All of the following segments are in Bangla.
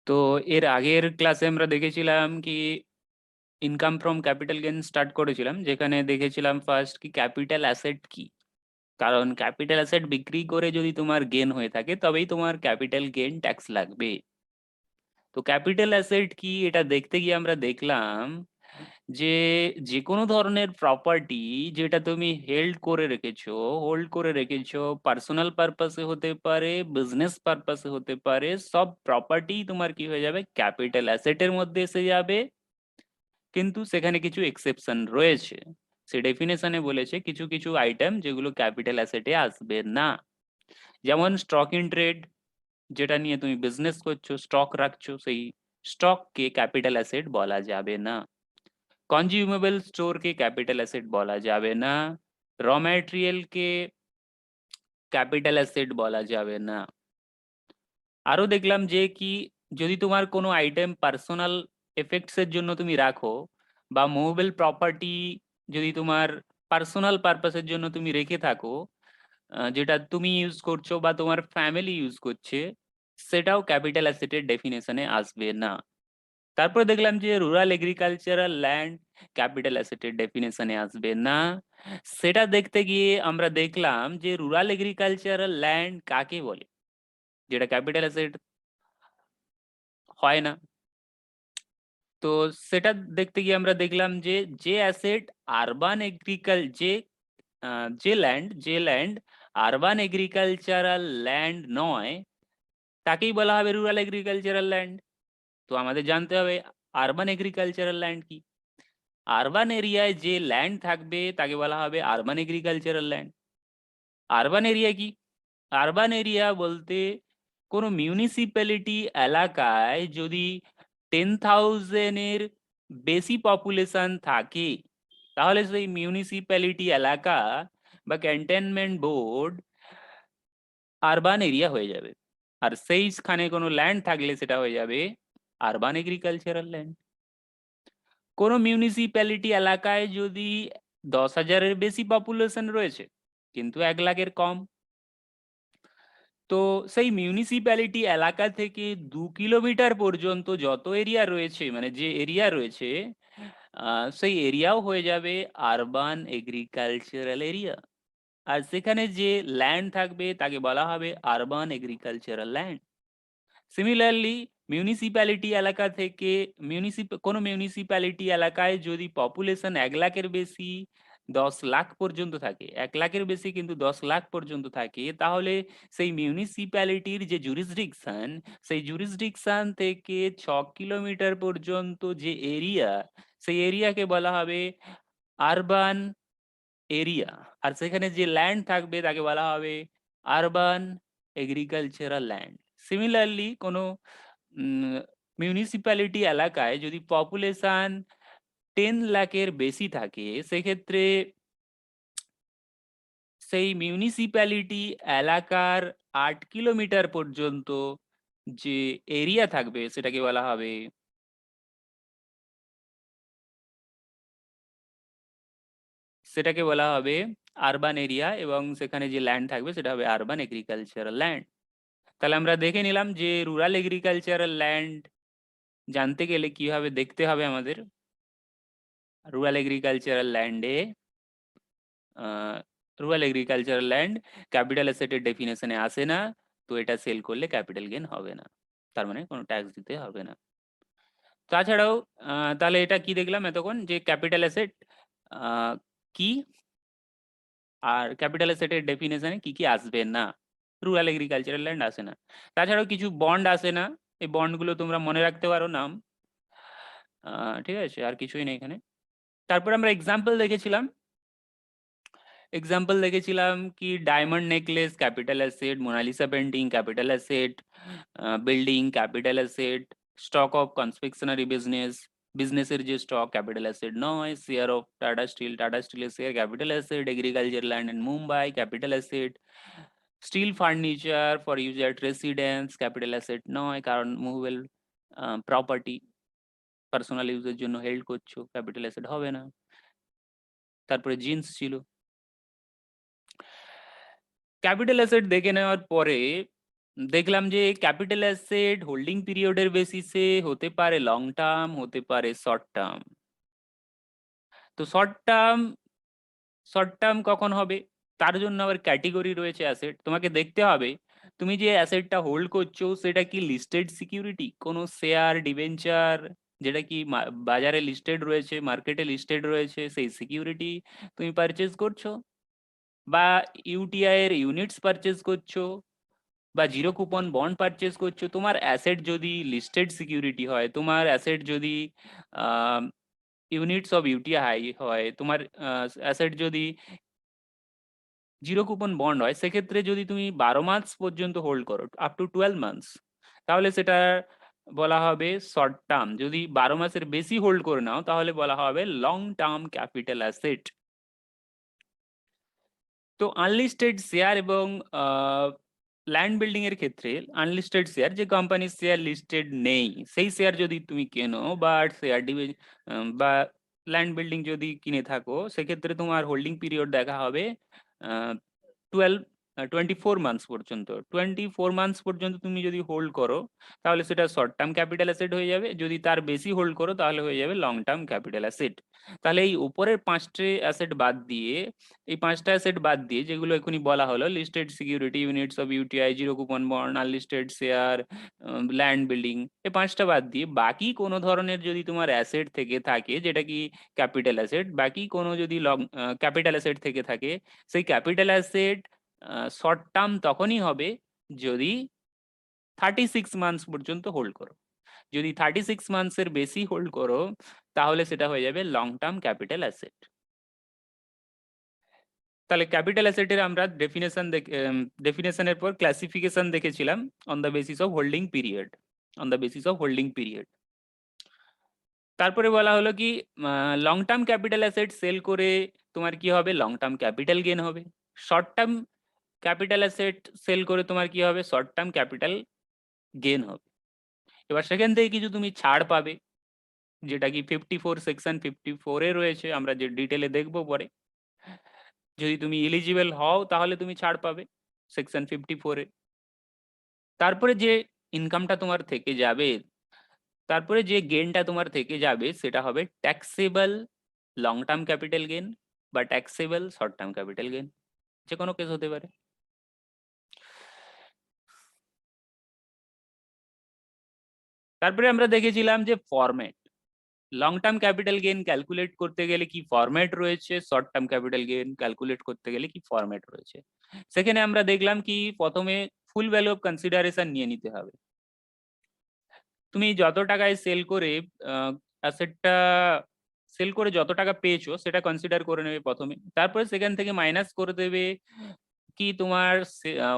তো এর আগের ক্লাসে আমরা দেখেছিলাম কি income from capital gain start করেছিলাম, যেখানে দেখেছিলাম ফার্স্ট কি ক্যাপিটাল অ্যাসেট কি। কারণ ক্যাপিটাল অ্যাসেট বিক্রি করে যদি তোমার গেন হয়ে থাকে তবেই তোমার ক্যাপিটাল গেইন ট্যাক্স লাগবে। তো ক্যাপিটাল অ্যাসেট কি এটা দেখতে গিয়ে আমরা দেখলাম যে যে কোনো ধরনের প্রপার্টি যেটা তুমি হোল্ড করে রেখেছো, পার্সোনাল পারপাসে হতে পারে, বিজনেস পারপাসে হতে পারে, সব প্রপার্টি তোমার কি হয়ে যাবে, ক্যাপিটাল অ্যাসেটের মধ্যে এসে যাবে। কিন্তু সেখানে কিছু এক্সেপশন রয়েছে। সে ডেফিনেশনে বলেছে কিছু কিছু আইটেম যেগুলো ক্যাপিটাল অ্যাসেটে আসবে না। যেমন স্টক ইন ট্রেড, যেটা নিয়ে তুমি বিজনেস করছো, স্টক রাখছো, সেই স্টককে ক্যাপিটাল অ্যাসেট বলা যাবে না। কনজিউমেবল স্টোরকে ক্যাপিটাল অ্যাসেট বলা যাবে না। র ম্যাটেরিয়ালকে ক্যাপিটাল অ্যাসেট বলা যাবে না। আরো দেখলাম যে কি যদি তোমার কোনো আইটেম পার্সোনাল এফেক্টস এর জন্য তুমি রাখো, বা মুভেবল প্রপার্টি যদি তোমার পার্সোনাল পারপাসের জন্য তুমি রেখে থাকো, যেটা তুমি ইউজ করছো বা তোমার ফ্যামিলি ইউজ করছে, সেটাও ক্যাপিটাল অ্যাসেটের ডেফিনেশনে আসবে না। তারপর দেখলাম যে রুরাল এগ্রিকালচারাল ল্যান্ড ক্যাপিটাল অ্যাসেটের ডেফিনেশনে আসবে না। সেটা দেখতে গিয়ে আমরা দেখলাম যে রুরাল এগ্রিকালচারাল ল্যান্ড কাকে বলে, যেটা ক্যাপিটাল অ্যাসেট হয় না। তো সেটা দেখতে গিয়ে আমরা দেখলাম যে যে অ্যাসেট আরবান এগ্রিকাল যে যে ল্যান্ড আরবান এগ্রিকালচারাল ল্যান্ড নয়, তাকেই বলা হবে রুরাল এগ্রিকালচারাল ল্যান্ড। তো আমাদের জানতে হবে আরবান এগ্রিকালচারাল ল্যান্ড কি। আরবান এরিয়ায় যে ল্যান্ড থাকবে তাকে বলা হবে urban agricultural land. Urban area কি? আরবান এরিয়া বলতে কোনো মিউনিসিপ্যালিটি এলাকায় যদি 10,000-এর বেশি পপুলেশন থাকে, তাহলে সেই মিউনিসিপ্যালিটি এলাকা বা ক্যান্টনমেন্ট বোর্ড আরবান এরিয়া হয়ে যাবে। আর সেইখানে কোনো ল্যান্ড থাকলে সেটা হয়ে যাবে আরবান এগ্রিকালচারাল ল্যান্ড। কোনো মিউনিসিপ্যালিটি এলাকায় যদি 10,000-এর বেশি পপুলেশন রয়েছে কিন্তু 1 লাখের কম, তো সেই মিউনিসিপ্যালিটি এলাকা থেকে 2 কিলোমিটার পর্যন্ত যত এরিয়া রয়েছে, মানে যে এরিয়া রয়েছে, সেই এরিয়াও হয়ে যাবে আরবান এগ্রিকালচারাল এরিয়া। আর সেখানে যে ল্যান্ড থাকবে তাকে বলা হবে urban agricultural land. Similarly municipality এলাকা থেকে কোনো মিউনিসিপ্যালিটি এলাকায় যদি পপুলেশন 1 লাখের বেশি 10 লাখ পর্যন্ত থাকে, 1 লাখের বেশি কিন্তু 10 লাখ পর্যন্ত থাকে, তাহলে সেই মিউনিসিপ্যালিটির যে জুরিসডিকশন, সেই জুরিসডিকশন থেকে 6 কিলোমিটার পর্যন্ত যে এরিয়া, সেই এরিয়াকে বলা হবে আরবান এরিয়া। আর সেখানে যে ল্যান্ড থাকবে তাকে বলা হবে আরবান এগ্রিকালচারাল ল্যান্ড। সিমিলারলি কোনো মিউনিসিপ্যালিটি এলাকায় যদি পপুলেশন 10 লাখের বেশি থাকে, সেক্ষেত্রে সেই মিউনিসিপ্যালিটি এলাকার 8 কিলোমিটার পর্যন্ত যে এরিয়া থাকবে সেটাকে বলা হবে আরবান এরিয়া, এবং সেখানে যে ল্যান্ড থাকবে সেটা হবে আরবান এগ্রিকালচারাল ল্যান্ড। তাহলে আমরা দেখে নিলাম যে রুরাল এগ্রিকালচারাল ল্যান্ড জানতে গেলে কিভাবে দেখতে হবে আমাদের। রুরাল এগ্রিকালচারাল ল্যান্ডে রুরাল এগ্রিকালচারাল ল্যান্ড ক্যাপিটাল অ্যাসেটের ডেফিনেশনে আসে না, তো এটা সেল করলে ক্যাপিটাল গেইন হবে না, তার মানে কোনো ট্যাক্স দিতে হবে না। তাছাড়াও তাহলে এটা কি দেখলাম এতক্ষণ, যে ক্যাপিটাল অ্যাসেট কি, আর ক্যাপিটাল অ্যাসেটের ডেফিনেশনে কি কি আসবে না। রুরাল এগ্রিকালচারাল ল্যান্ড আসে না। তাছাড়াও কিছু বন্ড আসে না, এই বন্ডগুলো তোমরা মনে রাখতে পারো নাম। ঠিক আছে, আর কিছুই নেই এখানে। তারপর আমরা এক্সাম্পল দেখেছিলাম কি diamond necklace capital asset, Mona Lisa painting capital asset, building capital asset, stock of confectionery বিজনেসের যে স্টক ক্যাপিটাল অ্যাসেট নয়, শেয়ার অফ টাটা স্টিলের share capital asset, agriculture land in Mumbai capital asset, steel furniture for use at residence capital asset নয়, কারণ মুভেবল প্রপার্টি পার্সোনাল ইউজের জন্য হেল্ড করছো, ক্যাপিটাল অ্যাসেট হবে না। তারপরে জিন্স ছিল। ক্যাপিটাল অ্যাসেট দেখে নেওয়ার পরে দেখলাম যে ক্যাপিটাল অ্যাসেট হোল্ডিং পিরিয়ডের বেসিসে হতে পারে লং টার্ম, হতে পারে শর্ট টার্ম। তো শর্ট টার্ম কখন হবে, তার জন্য আবার ক্যাটেগরি রয়েছে অ্যাসেট। তোমাকে দেখতে হবে তুমি যে অ্যাসেটটা হোল্ড করছো সেটা কি লিস্টেড সিকিউরিটি, কোনো শেয়ার, ডিবেঞ্চার, যেটা কি বাজারে লিস্টেড রয়েছে, মার্কেটে লিস্টেড রয়েছে, সেই সিকিউরিটি তুমি পারচেজ করছো, বা ইউটিআই এর ইউনিটস পারচেজ করছো, বা জিরো কুপন বন্ড পারচেজ করছো। তোমার অ্যাসেট যদি লিস্টেড সিকিউরিটি হয়, তোমার অ্যাসেট যদি ইউনিটস অফ ইউটিআই হয়, তোমার অ্যাসেট যদি জিরো কুপন বন্ড হয়, সেক্ষেত্রে যদি তুমি 12 মাস পর্যন্ত হোল্ড করো, আপ টু 12 মান্থস, তাহলে সেটা বলা হবে শর্ট টার্ম। যদি 12 মাসের বেশি হোল্ড করে নাও তাহলে বলা হবে লং টার্ম ক্যাপিটাল অ্যাসেট। তো আনলিস্টেড শেয়ার এবং ল্যান্ড বিল্ডিং এর ক্ষেত্রে আনলিস্টেড শেয়ার, যে কোম্পানির শেয়ার লিস্টেড নেই, সেই শেয়ার যদি তুমি কেনো বা শেয়ার বা ল্যান্ড বিল্ডিং যদি কিনে থাকো, সেক্ষেত্রে তোমার হোল্ডিং পিরিয়ড দেখা হবে 24 মান্থস পর্যন্ত। 24 মান্থস পর্যন্ত তুমি যদি হোল্ড করো তাহলে সেটা শর্ট টার্ম ক্যাপিটাল অ্যাসেট হয়ে যাবে, যদি তার বেশি হোল্ড করো তাহলে হয়ে যাবে লং টার্ম ক্যাপিটাল অ্যাসেট। তাহলে এই উপরের 5টে অ্যাসেট বাদ দিয়ে, এই 5টা অ্যাসেট বাদ দিয়ে যেগুলো এখনই বলা হলো, listed security, units of UTI, zero coupon bond, unlisted share, land building, এই 5টা বাদ দিয়ে বাকি কোনো ধরনের যদি তোমার অ্যাসেট থেকে থাকে যেটা কি ক্যাপিটাল অ্যাসেট, বাকি কোনো যদি লং ক্যাপিটাল অ্যাসেট থেকে থাকে, সেই ক্যাপিটাল অ্যাসেট শর্ট টার্ম তখনই হবে যদি 36 মান্থস পর্যন্ত হোল্ড করো। যদি 36 মান্থসের বেশি হোল্ড করো তাহলে সেটা হয়ে যাবে লং টার্ম ক্যাপিটাল অ্যাসেট। তাহলে ক্যাপিটাল অ্যাসেটের আমরা ডেফিনেশনের পর ক্লাসিফিকেশন দেখেছিলাম on the basis of holding period, তারপরে বলা হলো কি long term capital asset sale করে তোমার কি হবে, লং টার্ম ক্যাপিটাল গেন হবে। Short term capital asset sale করে তোমার কি হবে, শর্ট টার্ম ক্যাপিটাল গেন হবে। এবার সেখান থেকে কিছু তুমি ছাড় পাবে, যেটা কি 54 সেকশন 54 রয়েছে, আমরা যে ডিটেলে দেখবো পরে। যদি তুমি এলিজিবল হও তাহলে তুমি ছাড় পাবে সেকশন 54-এ। তারপরে যে ইনকামটা তোমার থেকে যাবে, তারপরে যে গেনটা তোমার থেকে যাবে সেটা হবে taxable long term capital gain বা taxable short term capital gain, যে কোনো কেস হতে পারে। তারপরে আমরা দেখেছিলাম যে format, long term capital gain calculate করতে গেলে কি ফরম্যাট রয়েছে, short term capital gain calculate করতে গেলে কি ফরম্যাট রয়েছে। সেখানে আমরা দেখলাম কি প্রথমে ফুল ভ্যালু অফ কনসিডারেশন নিয়ে নিতে হবে। তুমি যত টাকায় সেল করে অ্যাসেটটা সেল করে যত টাকা পেয়েছো সেটা কনসিডার করে নেবে প্রথমে, তারপরে সেখান থেকে মাইনাস করে দেবে কি তোমার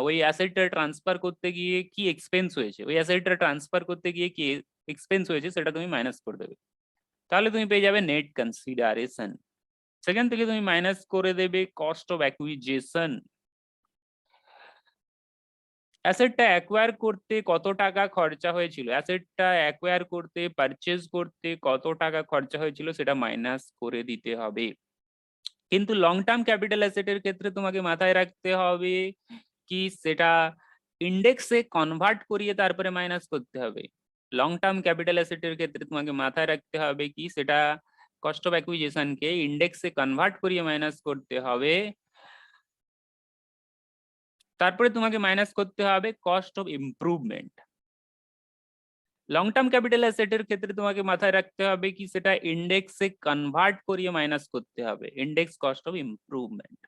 ওই অ্যাসেটটা ট্রান্সফার করতে গিয়ে কি এক্সপেন্স হয়েছে, ওই অ্যাসেটটা ট্রান্সফার করতে গিয়ে কি এক্সপেন্স হয়েছে সেটা তুমি মাইনাস করে দেবে। তাহলে তুমি পেয়ে যাবে নেট কনসিডারেশন। সেখান থেকে তুমি মাইনাস করে দেবে কস্ট অফ অ্যাকুইজিশন, অ্যাসেটটা অ্যাকোয়ার করতে কত টাকা খরচা হয়েছিল, অ্যাসেটটা অ্যাকোয়ার করতে পারচেজ করতে কত টাকা খরচা হয়েছিল সেটা মাইনাস করে দিতে হবে। কিন্তু লং টার্ম ক্যাপিটাল অ্যাসেটের ক্ষেত্রে তোমাকে মাথায় রাখতে হবে কি সেটা ইন্ডেক্সে কনভার্ট করিয়ে তারপরে মাইনাস করতে হবে। লং টার্ম ক্যাপিটাল অ্যাসেটের ক্ষেত্রে তোমাকে মাথায় রাখতে হবে কি সেটা কস্ট অফ অ্যাকুইজিশনকে ইন্ডেক্সে কনভার্ট করিয়ে মাইনাস করতে হবে, তারপরে তোমাকে মাইনাস করতে হবে cost of improvement. Long term capital অ্যাসেটের ক্ষেত্রে তোমাকে মাথায় রাখতে হবে কি সেটা ইন্ডেক্সে কনভার্ট করিয়ে মাইনাস করতে হবে, ইন্ডেক্স কস্ট অফ ইমপ্রুভমেন্ট।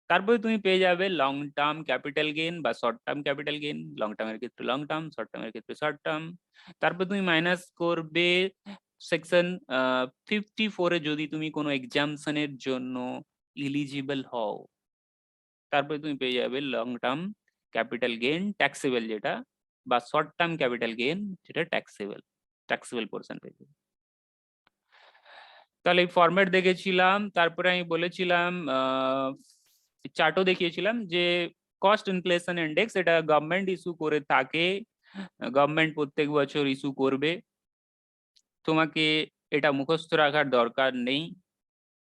তারপরে তুমি পেয়ে যাবে লং টার্ম ক্যাপিটাল গেইন বা short term capital gain, long টার্মের ক্ষেত্রে লং টার্ম, শর্ট টার্মের ক্ষেত্রে শর্ট টার্ম। তারপর তুমি মাইনাস করবে সেকশন 54-এ যদি তুমি কোনো এক্সামশনের জন্য ইলিজিবল হও, তারপরে তুমি পেয়ে যাবে long term capital gain taxable যেটা, বা শর্ট টার্ম ক্যাপিটাল গেইন যেটা ট্যাক্সেবল পোর্শন পেয়ে যাবে। তাহলে এই ফরম্যাট দেখেছিলাম, তারপরে আমি বলেছিলাম চার্টও দেখিয়েছিলাম যে কস্ট ইনফ্লেশন ইন্ডেক্স এটা গভর্নমেন্ট ইস্যু করে থাকে, গভর্নমেন্ট প্রত্যেক বছর ইস্যু করবে, তোমাকে এটা মুখস্থ রাখার দরকার নেই।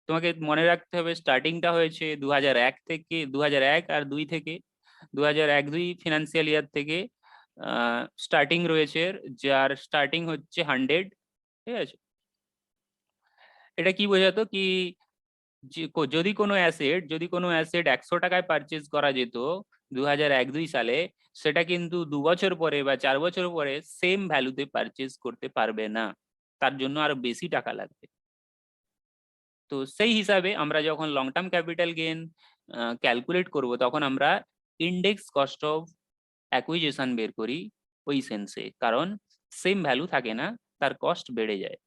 তোমাকে মনে রাখতে হবে স্টার্টিংটা হয়েছে 2001 থেকে, 2001 আর 2 থেকে, 2001-2 ফিনান্সিয়াল ইয়ার থেকে, স্টার্টিং রয়েছে, যার স্টার্টিং হচ্ছে 100, ঠিক আছে। এটা কি বোঝাতো কি যদি কোনো অ্যাসেট 100 টাকায় পারচেজ করা যেত 2001-2 সালে, সেটা কিন্তু 2 বছর পরে বা 4 বছর পরে সেম ভ্যালুতে পারচেজ করতে পারবে না, তার জন্য আরো বেশি টাকা লাগবে। তো সেই হিসাবে আমরা যখন long term capital gain calculate করব, তখন আমরা ইন্ডেক্স কস্ট অফ অ্যাকুইজিশন বের করি ওই সেন্সে, কারণ সেম ভ্যালু থাকে না, তার কস্ট বেড়ে যায়।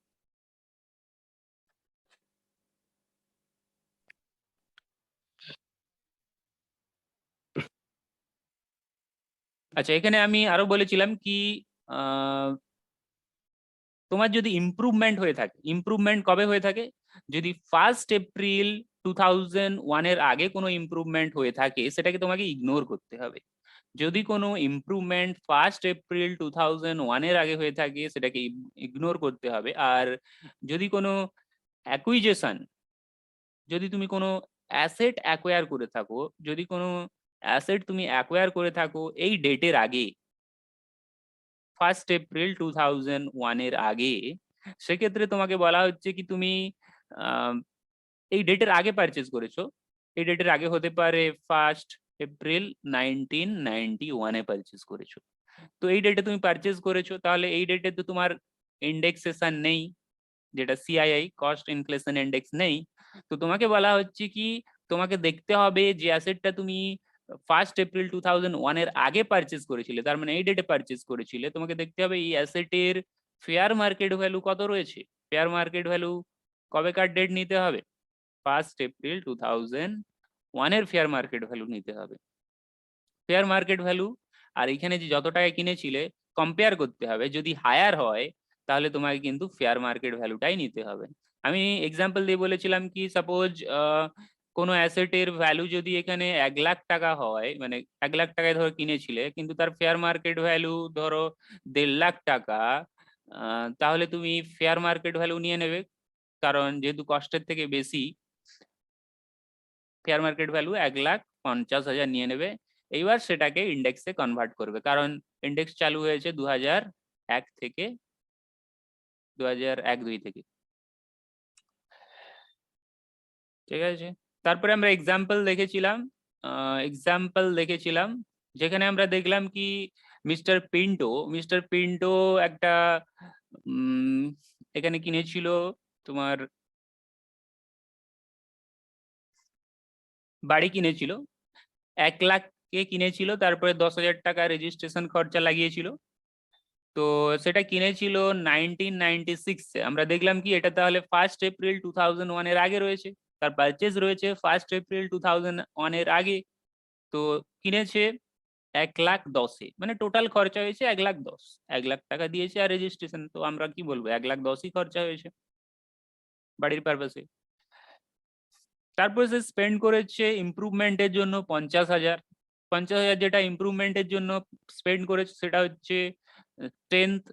আচ্ছা, এখানে আমি আরো বলেছিলাম কি তোমার যদি ইমপ্রুভমেন্ট হয়ে থাকে, ইমপ্রুভমেন্ট কবে হয়ে থাকে, যদি 1 এপ্রিল 2001 এর আগে কোনো ইমপ্রুভমেন্ট হয়ে থাকে, সেটাকে তোমাকে ইগনোর করতে হবে। যদি কোনো ইমপ্রুভমেন্ট 1 এপ্রিল 2001 এর আগে হয়ে থাকে, সেটাকে ইগনোর করতে হবে। আর যদি কোনো অ্যাকুইজিশন, যদি তুমি কোনো অ্যাসেট অ্যাকোয়ার করে থাকো, যদি কোনো অ্যাসেট তুমি অ্যাকোয়ার করে থাকো এই ডেটের আগে, 1 এপ্রিল 2001 এর আগে, সেক্ষেত্রে তোমাকে বলা হচ্ছে কি তুমি এই ডেটের আগে পারচেজ করেছো। এই ডেটের আগে হতে পারে 1 এপ্রিল 1991 এ পারচেজ করেছো। তো এই ডেটে তুমি পারচেজ করেছো, তাহলে এই ডেটে তো তোমার ইন্ডেক্সেশন নেই, যেটা সিআইআই কস্ট ইনফ্লেশন ইন্ডেক্স নেই। তো তোমাকে বলা হচ্ছে কি তোমাকে দেখতে হবে যে অ্যাসেটটা তুমি 1 এপ্রিল 2001 এর আগে পারচেজ করেছিলে, তার মানে এই ডেটে পারচেজ করেছিলে, তোমাকে দেখতে হবে এই অ্যাসেটের ফেয়ার মার্কেট ভ্যালু কত রয়েছে। ফেয়ার মার্কেট ভ্যালু কবেকার ডেট নিতে হবে, 1 এপ্রিল 2001 এর ফেয়ার মার্কেট ভ্যালু নিতে হবে। ফেয়ার মার্কেট ভ্যালু আর এখানে যে যত টাকা কিনেছিলে কম্পেয়ার করতে হবে, যদি হায়ার হয় তাহলে তোমাকে কিন্তু ফেয়ার মার্কেট ভ্যালুটাই নিতে হবে। আমি এক্সাম্পল দিয়ে বলেছিলাম কি সাপোজ কোনো অ্যাসেটের ভ্যালু যদি এখানে 1 লাখ টাকা হয়, মানে 1 লাখ টাকায় ধরো কিনেছিলে, কিন্তু তার ফেয়ার মার্কেট ভ্যালু ধরো 1.5 লাখ টাকা, তাহলে তুমি ফেয়ার মার্কেট ভ্যালু নিয়ে নেবে, কারণ যেহেতু কস্টের থেকে বেশি, ফেয়ার মার্কেট ভ্যালু 1,50,000 নিয়ে নেবে। এইবার সেটাকে ইন্ডেক্সে কনভার্ট করবে, কারণ ইন্ডেক্স চালু হয়েছে 2001 থেকে, 2001-2 থেকে, ঠিক আছে। তারপরে আমরা এক্সাম্পল দেখেছিলাম যেখানে আমরা দেখলাম কি মিস্টার পিন্টো একটা এখানে কিনেছিল তোমার বাড়ি কিনেছিল, 1 লাখ কিনেছিল, তারপরে 10,000 টাকা রেজিস্ট্রেশন খরচা লাগিয়েছিল। তো সেটা কিনেছিল 1996-এ। আমরা দেখলাম কি এটা তাহলে 1 এপ্রিল 2001 এর আগে রয়েছে, তার পারচেজ রয়েছে 1 এপ্রিল 2001 এর আগে। তো কিনেছে 1,10,000-এ, মানে টোটাল খরচা হয়েছে 1,10,000, 1 লাখ টাকা দিয়েছে আর রেজিস্ট্রেশন, তো আমরা কি বলবো 1,10,000-ই খরচা হয়েছে বাড়ির পারপাসে। তারপর সে স্পেন্ড করেছে ইমপ্রুভমেন্টের জন্য 50,000। 50,000 যেটা ইমপ্রুভমেন্টের জন্য স্পেন্ড করেছে সেটা হচ্ছে 10th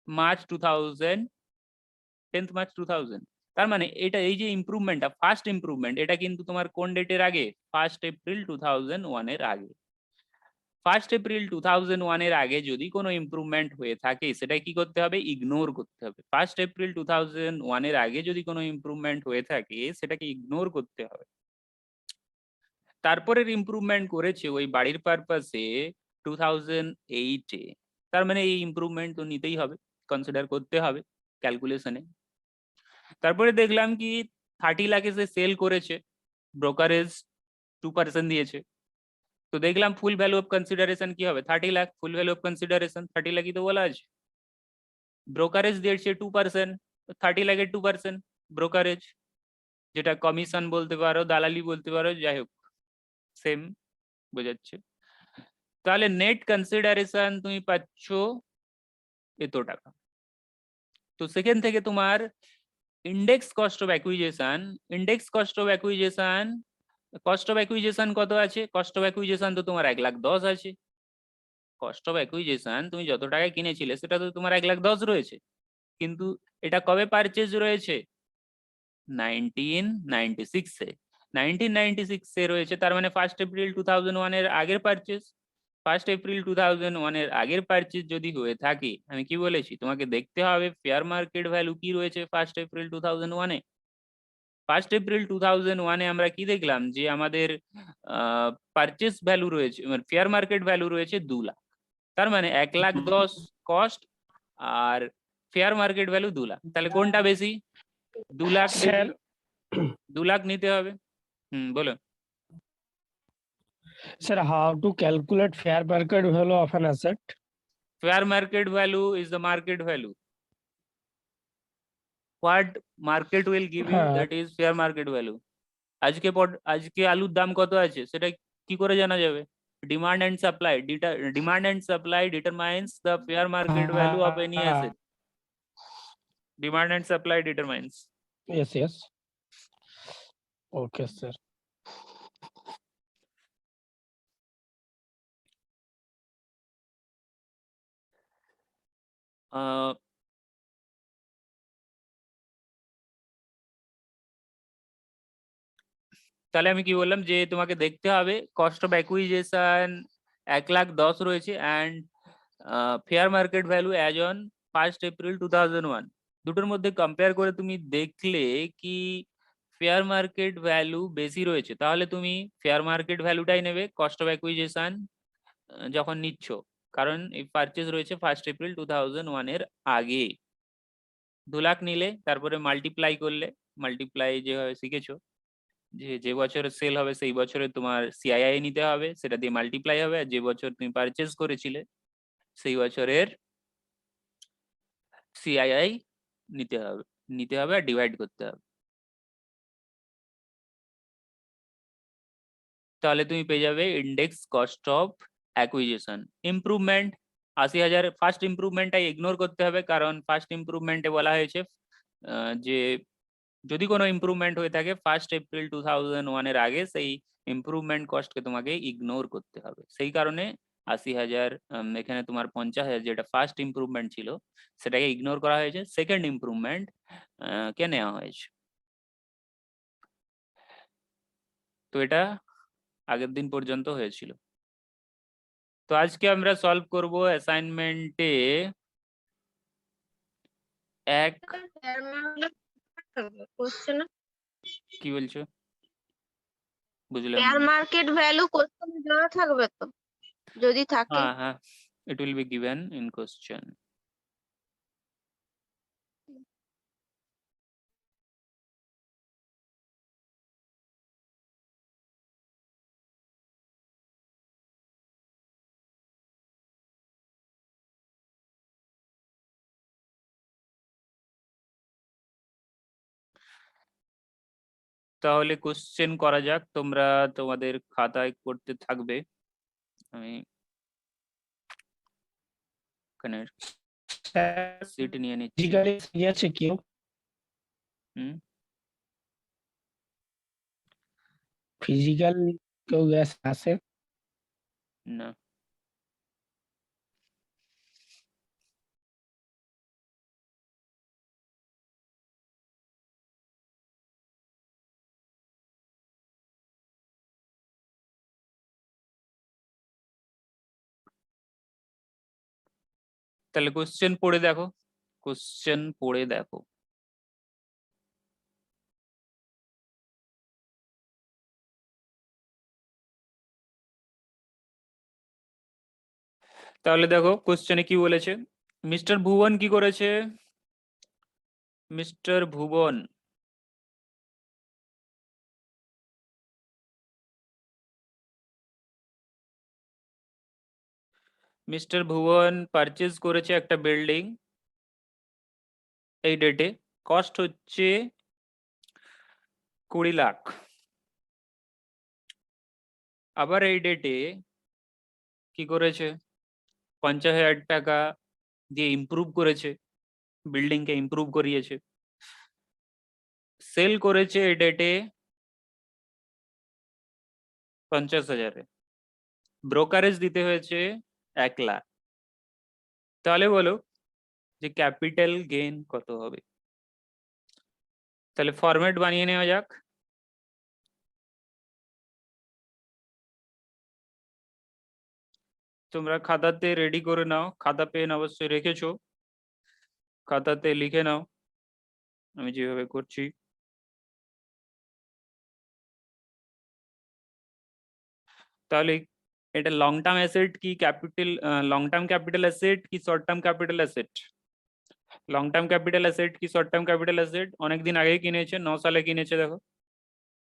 মার্চ 2000, 10th মার্চ 2000। তার মানে এটা এই যে ইমপ্রুভমেন্টটা, ফার্স্ট ইমপ্রুভমেন্ট, এটা কিন্তু তোমার কোন ডেটের আগে, 1 এপ্রিল 2001 এর আগে। 1 এপ্রিল 2001 এর আগে যদি কোনো ইমপ্রুভমেন্ট হয়ে থাকে, সেটা কি করতে হবে, ইগনোর করতে হবে। 1 এপ্রিল 2001 এর আগে যদি কোনো ইমপ্রুভমেন্ট হয়ে থাকে, সেটাকে ইগনোর করতে হবে। তারপরের ইমপ্রুভমেন্ট করেছে ওই বাড়ির পারপাসে 2008-এ, তার মানে এই ইমপ্রুভমেন্ট তো নিতেই হবে, কনসিডার করতে হবে ক্যালকুলেশনে। তারপরে দেখলাম কি 30 লাখে সে সেল করেছে, ব্রোকারেজ 2% দিয়েছে। তো দেখলাম ফুল ভ্যালু অফ কনসিডারেশন কি হবে, 30 লাখ, ফুল ভ্যালু অফ কনসিডারেশন 30 লাখই তো বলা আছে। ব্রোকারেজ দিয়েছে 2%, 30 লাখের 2% ব্রোকারেজ, যেটা কমিশন বলতে পারো, দালালি বলতে পারো, যাই হোক সেম বোঝাচ্ছে। তাহলে নেট কনসিডারেশন তুমি পাচ্ছ এত টাকা। তো সেখান থেকে তোমার index cost of acquisition, cost of acquisition কত আছে, কস্ট অফ অ্যাকুইজিশন তো তোমার 1,10,000 আছে। কস্ট অফ অ্যাকুইজিশন তুমি যত টাকায় কিনেছিলে সেটা তো তোমার 1,10,000 রয়েছে, কিন্তু এটা কবে পারচেজ রয়েছে, 1996-এ। 1996-এ রয়েছে, তার মানে 1 এপ্রিল 2001 এর আগের পারচেজ। 1 এপ্রিল 2001 এর আগের পারচেজ যদি হয়ে থাকে, আমি কি বলেছি তোমাকে দেখতে হবে ফেয়ার মার্কেট ভ্যালু কি রয়েছে 1 এপ্রিল 2001 এ। 1 এপ্রিল 2001 এ আমরা কি দেখলাম যে আমাদের পারচেজ ভ্যালু রয়েছে, মানে ফেয়ার মার্কেট ভ্যালু রয়েছে 2 লাখ। তার মানে 1,10,000 কস্ট আর ফেয়ার মার্কেট ভ্যালু 2 লাখ। তাহলে কোনটা বেশি? 2 লাখ বেশি। স্যার 2 লাখ নিতে হবে। বলো। sir, how to calculate fair market value of an asset? Fair market value is the market value. What market will give you, হ্যাঁ that is fair market value. আজকে আলুর দাম কত আছে সেটা কি করে জানা যাবে? Demand and supply. Demand and supply determines the fair market value of any asset. Demand and supply determines. yes yes okay sir. আহ, তাহলে আমি কি বললাম যে তোমাকে দেখতে হবে কস্ট অফ অ্যাকুইজিশন 1,10,000 রয়েছে and fair market value as on 1 April 2001। দুটোর মধ্যে কম্পেয়ার করে তুমি দেখলে কি ফেয়ার মার্কেট ভ্যালু বেশি রয়েছে, তাহলে তুমি ফেয়ার মার্কেট ভ্যালুটাই নেবে কস্ট অফ অ্যাকুইজিশন যখন নিচ্ছ, কারণ এই পারচেজ রয়েছে 1 এপ্রিল 2001 এর আগে। 2 লাখ নিলে তারপরে মাল্টিপ্লাই করলে, মাল্টিপ্লাই যেভাবে শিখেছো যে বছরে সেল হবে সেই বছরে তোমার সিআইআই নিতে হবে, সেটা দিয়ে মাল্টিপ্লাই হবে, আর যে বছর তুমি পারচেজ করেছিলে সেই বছরের সিআইআই নিতে হবে আর ডিভাইড করতে হবে। তাহলে তুমি পেয়ে যাবে index cost of acquisition. Improvement 80,000। First ইমপ্রুভমেন্টটাই ইগনোর করতে হবে, কারণ ফার্স্ট ইমপ্রুভমেন্টে বলা হয়েছে যে যদি কোনো ইমপ্রুভমেন্ট হয়ে থাকে 1 এপ্রিল 2001 এর আগে, সেই ইমপ্রুভমেন্ট কস্টকে তোমাকে ইগনোর করতে হবে। সেই কারণে 80,000 এখানে তোমার 50,000 যেটা ফার্স্ট ইমপ্রুভমেন্ট ছিল সেটাকে ইগনোর করা হয়েছে, সেকেন্ড ইমপ্রুভমেন্ট কে নেওয়া হয়েছে। তো এটা আগের দিন পর্যন্ত হয়েছিল। তো আজকে আমরা সলভ করব অ্যাসাইনমেন্টে এক। কি বলছো? বুঝলাম ফেয়ার না। মার্কেট ভ্যালু কোশ্চেনে দেওয়া থাকবে তো, যদি থাকে। হ্যাঁ, it will be given in question. তাহলে কোশ্চেন করা যাক, তোমরা তোমাদের খাতায় করতে থাকবে। আমি এখানে সিট নিয়ে নিচ্ছি। ফিজিক্যালি আছে কেউ? ফিজিক্যাল কেউ আছে? না। তাহলে কোশ্চেন পড়ে দেখো, কোশ্চেন পড়ে দেখো। তাহলে দেখো কোশ্চেনে কি বলেছে। মিস্টার ভুবন কি করেছে? মিস্টার ভুবন পারচেজ করেছে একটা বিল্ডিং এই ডেটে, কস্ট হচ্ছে 20 লাখ। আবার এই ডেটে কি করেছে, 50,000 টাকা দিয়ে ইমপ্রুভ করেছে, বিল্ডিংকে ইমপ্রুভ করিয়েছে। সেল করেছে এই ডেটে 50,000-এ, ব্রোকারেজ দিতে হয়েছে 1 লাখ। তাহলে বলো যে ক্যাপিটাল গেইন কত হবে? তাহলে ফরম্যাট বানিয়ে নেওয়া যাক। তোমরা খাতাতে রেডি করে নাও, খাতা পেন অবশ্যই রেখেছো, খাতাতে লিখে নাও আমি যেভাবে করছি। তাহলে এটা লং টার্ম অ্যাসেট কি capital, long term capital asset কি short term capital asset? Long term capital asset কি শর্ট টার্ম ক্যাপিটাল অ্যাসেট? অনেকদিন আগে কিনেছে, 9 সালে কিনেছে, দেখো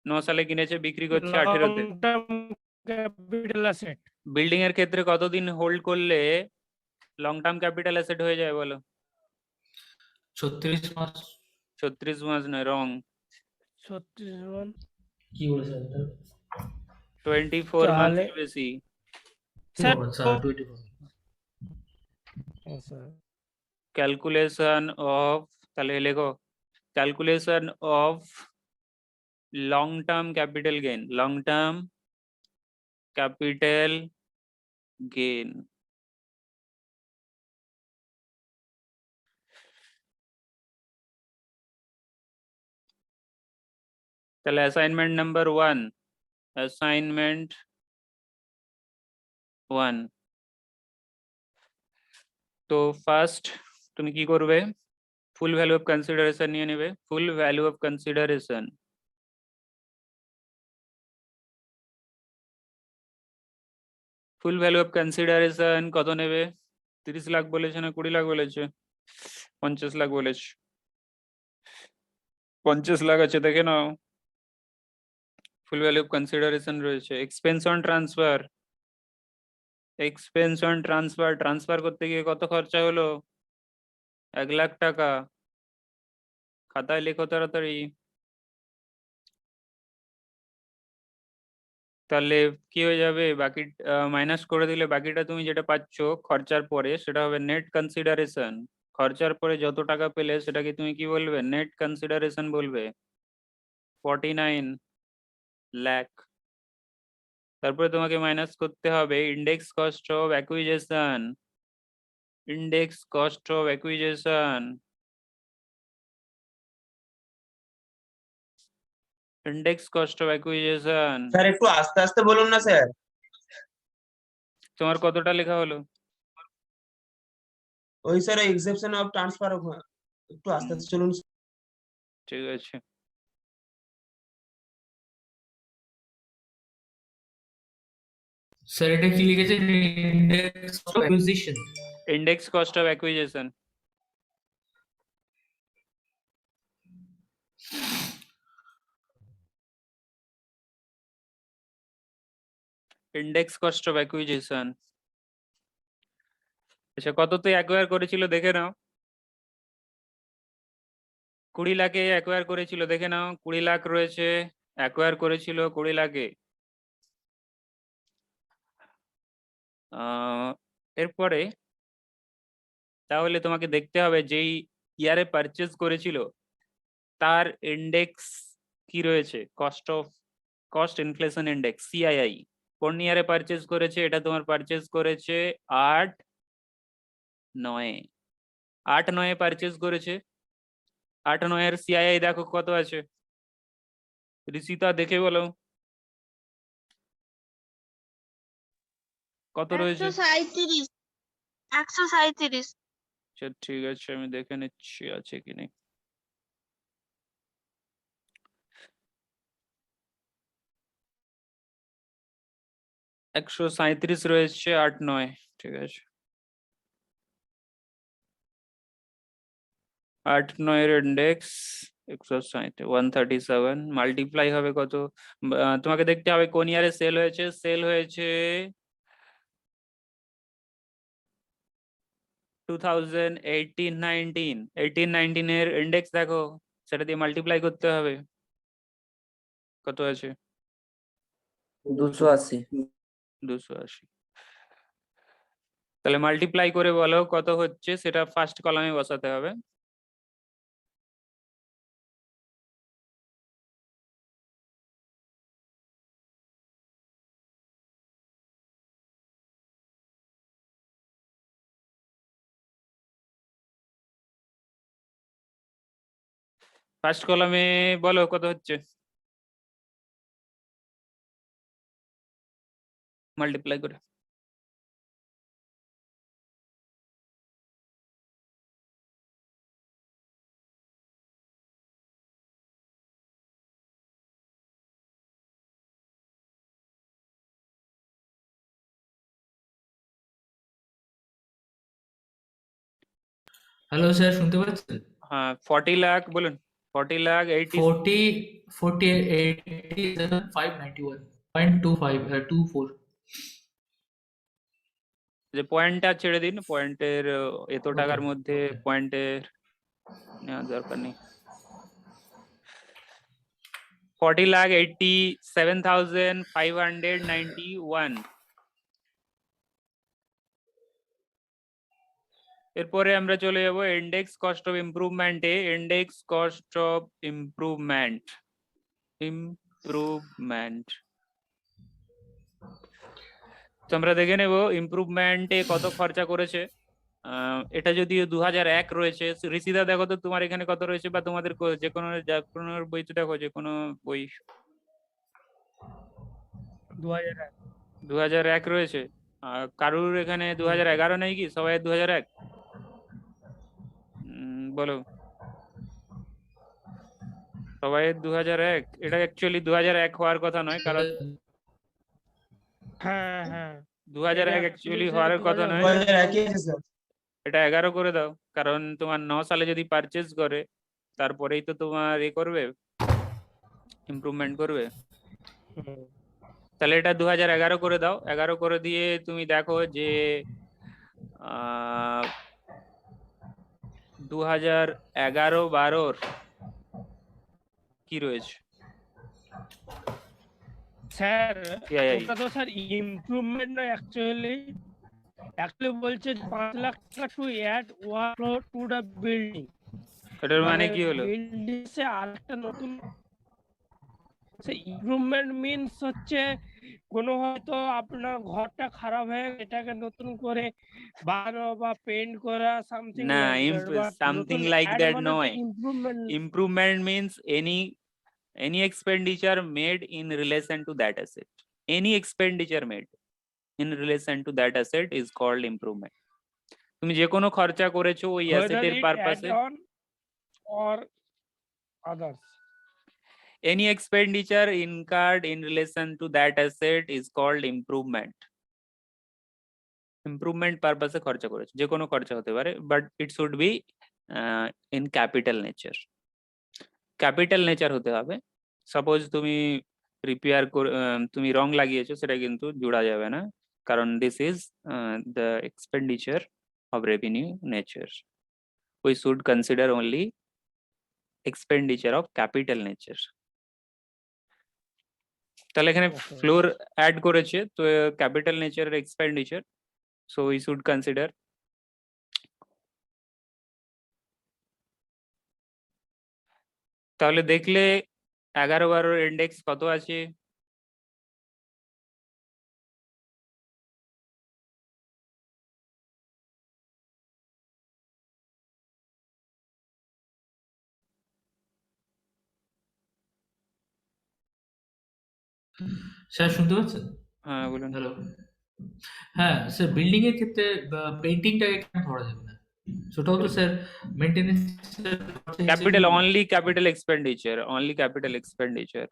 9 সালে কিনেছে, বিক্রি করছে 18-তে। Long term capital asset. Building এর ক্ষেত্রে কতদিন হোল্ড করলে লং টার্ম ক্যাপিটাল অ্যাসেট হয়ে যায় বলো? 36 মাস। 36 মাস নয়, রং। 36 মান কি বলেছে এটা? 24 মান্থস তাহলে বেশি। স্যার আচ্ছা 24। আচ্ছা ক্যালকুলেশন অফ, তাহলে লেখো calculation of long term capital gain, long term capital gain. তাহলে অ্যাসাইনমেন্ট নাম্বার 1, অ্যাসাইনমেন্ট 1। তো ফার্স্ট তুমি কি করবে, ফুল ভ্যালু অফ কনসিডারেশন নিয়ে নেবে, full value of consideration. Full value of consideration কত নেবে? 30 লাখ বলেছে না 20 লাখ বলেছে? 50 লাখ বলেছে। 50 লাখ আছে, দেখে নাও। ফুল ভ্যালু অফ কনসিডারেশন রয়েছে। Expense on transfer, expense on transfer, transfer করতে গিয়ে কত খরচা হলো? 1 লাখ টাকা। খাতায় লেখো তাড়াতাড়ি। তাহলে কি হয়ে যাবে, বাকি মাইনাস করে দিলে বাকিটা তুমি যেটা পাচ্ছ খরচার পরে সেটা হবে নেট কনসিডারেশন। খরচার পরে যত টাকা পেলে সেটাকে তুমি কি বলবে? নেট কনসিডারেশন বলবে। 49 লাখ। তারপরে তোমাকে মাইনাস করতে হবে index cost of acquisition, index cost of acquisition, index cost of acquisition. Sir একটু আস্তে আস্তে বলুন না স্যার। তোমার কতটা লেখা হলো? ওই স্যার এক্সেপশন অফ ট্রান্সফার একটু আস্তে আস্তে চলুন। ঠিক আছে। স্যার এটা কি লিখেছে? Index of acquisition. Index cost of acquisition. Index cost of acquisition. আচ্ছা কততে অ্যাকোয়ার করেছিল দেখে নাও। 20 লাখে অ্যাকোয়ার করেছিল, দেখে নাও 20 লাখ রয়েছে, অ্যাকোয়ার করেছিল 20 লাখে। এরপরে তাহলে তোমাকে দেখতে হবে যেই ইয়ারে পারচেজ করেছিল তার ইন্ডেক্স কি রয়েছে, কস্ট ইনফ্লেশন ইন্ডেক্স, সিআইআই। কোন ইয়ারে পারচেজ করেছে? এটা তোমার পারচেজ করেছে 8-9, 8-9 পারচেজ করেছে। 8-9 এর সিআইআই দেখো কত আছে, ঋষিতা দেখে বলো কত রয়েছে? 137, 137। আচ্ছা ঠিক আছে, আমি দেখে নিচ্ছি আছে কি নেই। একশো 37 রয়েছে 8-9, ঠিক আছে। 8-9 এর ইন্ডেক্স 137, 137 মাল্টিপ্লাই হবে কত? তোমাকে দেখতে হবে কোন ইয়ারে সেল হয়েছে। সেল হয়েছে 2018-19, 18-19 এর ইন্ডেক্স দেখো, সেটা দিয়ে মাল্টিপ্লাই করতে হবে। কত আছে? 280। 280। তাহলে মাল্টিপ্লাই করে বলো কত হচ্ছে, সেটা ফার্স্ট কলামে বসাতে হবে। ফার্স্ট কলামে বলো কত হচ্ছে, মাল্টিপ্লাই করে। হ্যালো স্যার, শুনতে পাচ্ছেন? হ্যাঁ 40 লাখ বলুন, 40 লাখ 80 87,591.24 যে পয়েন্টটা ছেড়ে দিন, পয়েন্টের এত Okay, টাকার মধ্যে okay. পয়েন্টের নেওয়ার দরকার নেই। 40,87,591। এরপরে আমরা চলে যাব ইন্ডেক্স কস্ট অফ ইমপ্রুভমেন্টে। ইন্ডেক্স কস্ট অফ ইমপ্রুভমেন্ট, তো আমরা দেখে নেব ইমপ্রুভমেন্টে কত খরচা করেছে। এটা যদি 2001 রয়েছে, ঋষিদা দেখো তো তোমার এখানে কত রয়েছে, বা তোমাদের যে কোনো বইতে দেখো, যে কোনো বই 2001 2001 রয়েছে। কারুর এখানে 2011 নেই কি? সবাই 2001 বলো, সবাই 2001। এটা অ্যাকচুয়ালি 2001 হওয়ার কথা নয়, কারণ হ্যাঁ হ্যাঁ 2001 অ্যাকচুয়ালি হওয়ার কথা নয়, 2001 আছে স্যার। এটা 11 করে দাও। কারণ তোমার 9 সালে যদি পারচেজ করে, তারপরেই তো তোমার করবে, ইমপ্রুভমেন্ট করবে। হুম। তাহলে এটা 2011 করে দাও। 11 করে দিয়ে তুমি দেখো যে 2011-12 কি রয়েছে। স্যার Yeah, ওটা তো স্যার ইমপ্রুভমেন্ট নয়, অ্যাকচুয়ালি বলছে 5 লাখ টাকা to add one floor to the building. এটার মানে কি হলো? বিল্ডিং সে আরেকটা নতুন ইমপ্রুভমেন্ট মিন্স হচ্ছে কোনো হয়তো আপনার ঘরটা খারাপ হয়ে গেছে, এটাকে নতুন করে বানানো বা পেইন্ট করা, সামথিং না, like that. something like that নয়। Improvement Improvement means any expenditure made in relation to that asset. Any expenditure made in relation to that asset is called improvement. তুমি যে কোনো খরচা করেছো ওই অ্যাসেটের পারপাসে, or others. any expenditure incurred in relation to that asset is called improvement. Improvement পারপাসে খরচা করেছে, যে কোনো খরচা হতে পারে, but it should be in capital nature. Capital nature হতে হবে। সাপোজ তুমি রিপেয়ার তুমি রং লাগিয়েছো, সেটা কিন্তু জোড়া যাবে না, কারণ this is the expenditure of revenue nature. We should consider only expenditure of capital nature. তাহলে এখানে Okay. ফ্লোর অ্যাড করেছে, তো ক্যাপিটাল নেচারের expenditure, so we should consider. তাহলে দেখলে 11-12 ইন্ডেক্স কত আছে? স্যার শুনতে পাচ্ছেন? হ্যাঁ বলুন। হ্যালো। হ্যাঁ স্যার, বিল্ডিং এর ক্ষেত্রে পেইন্টিংটাকে কেন ধরা যাবে না? সেটাও তো sir maintenance capital, only capital expenditure, only capital expenditure,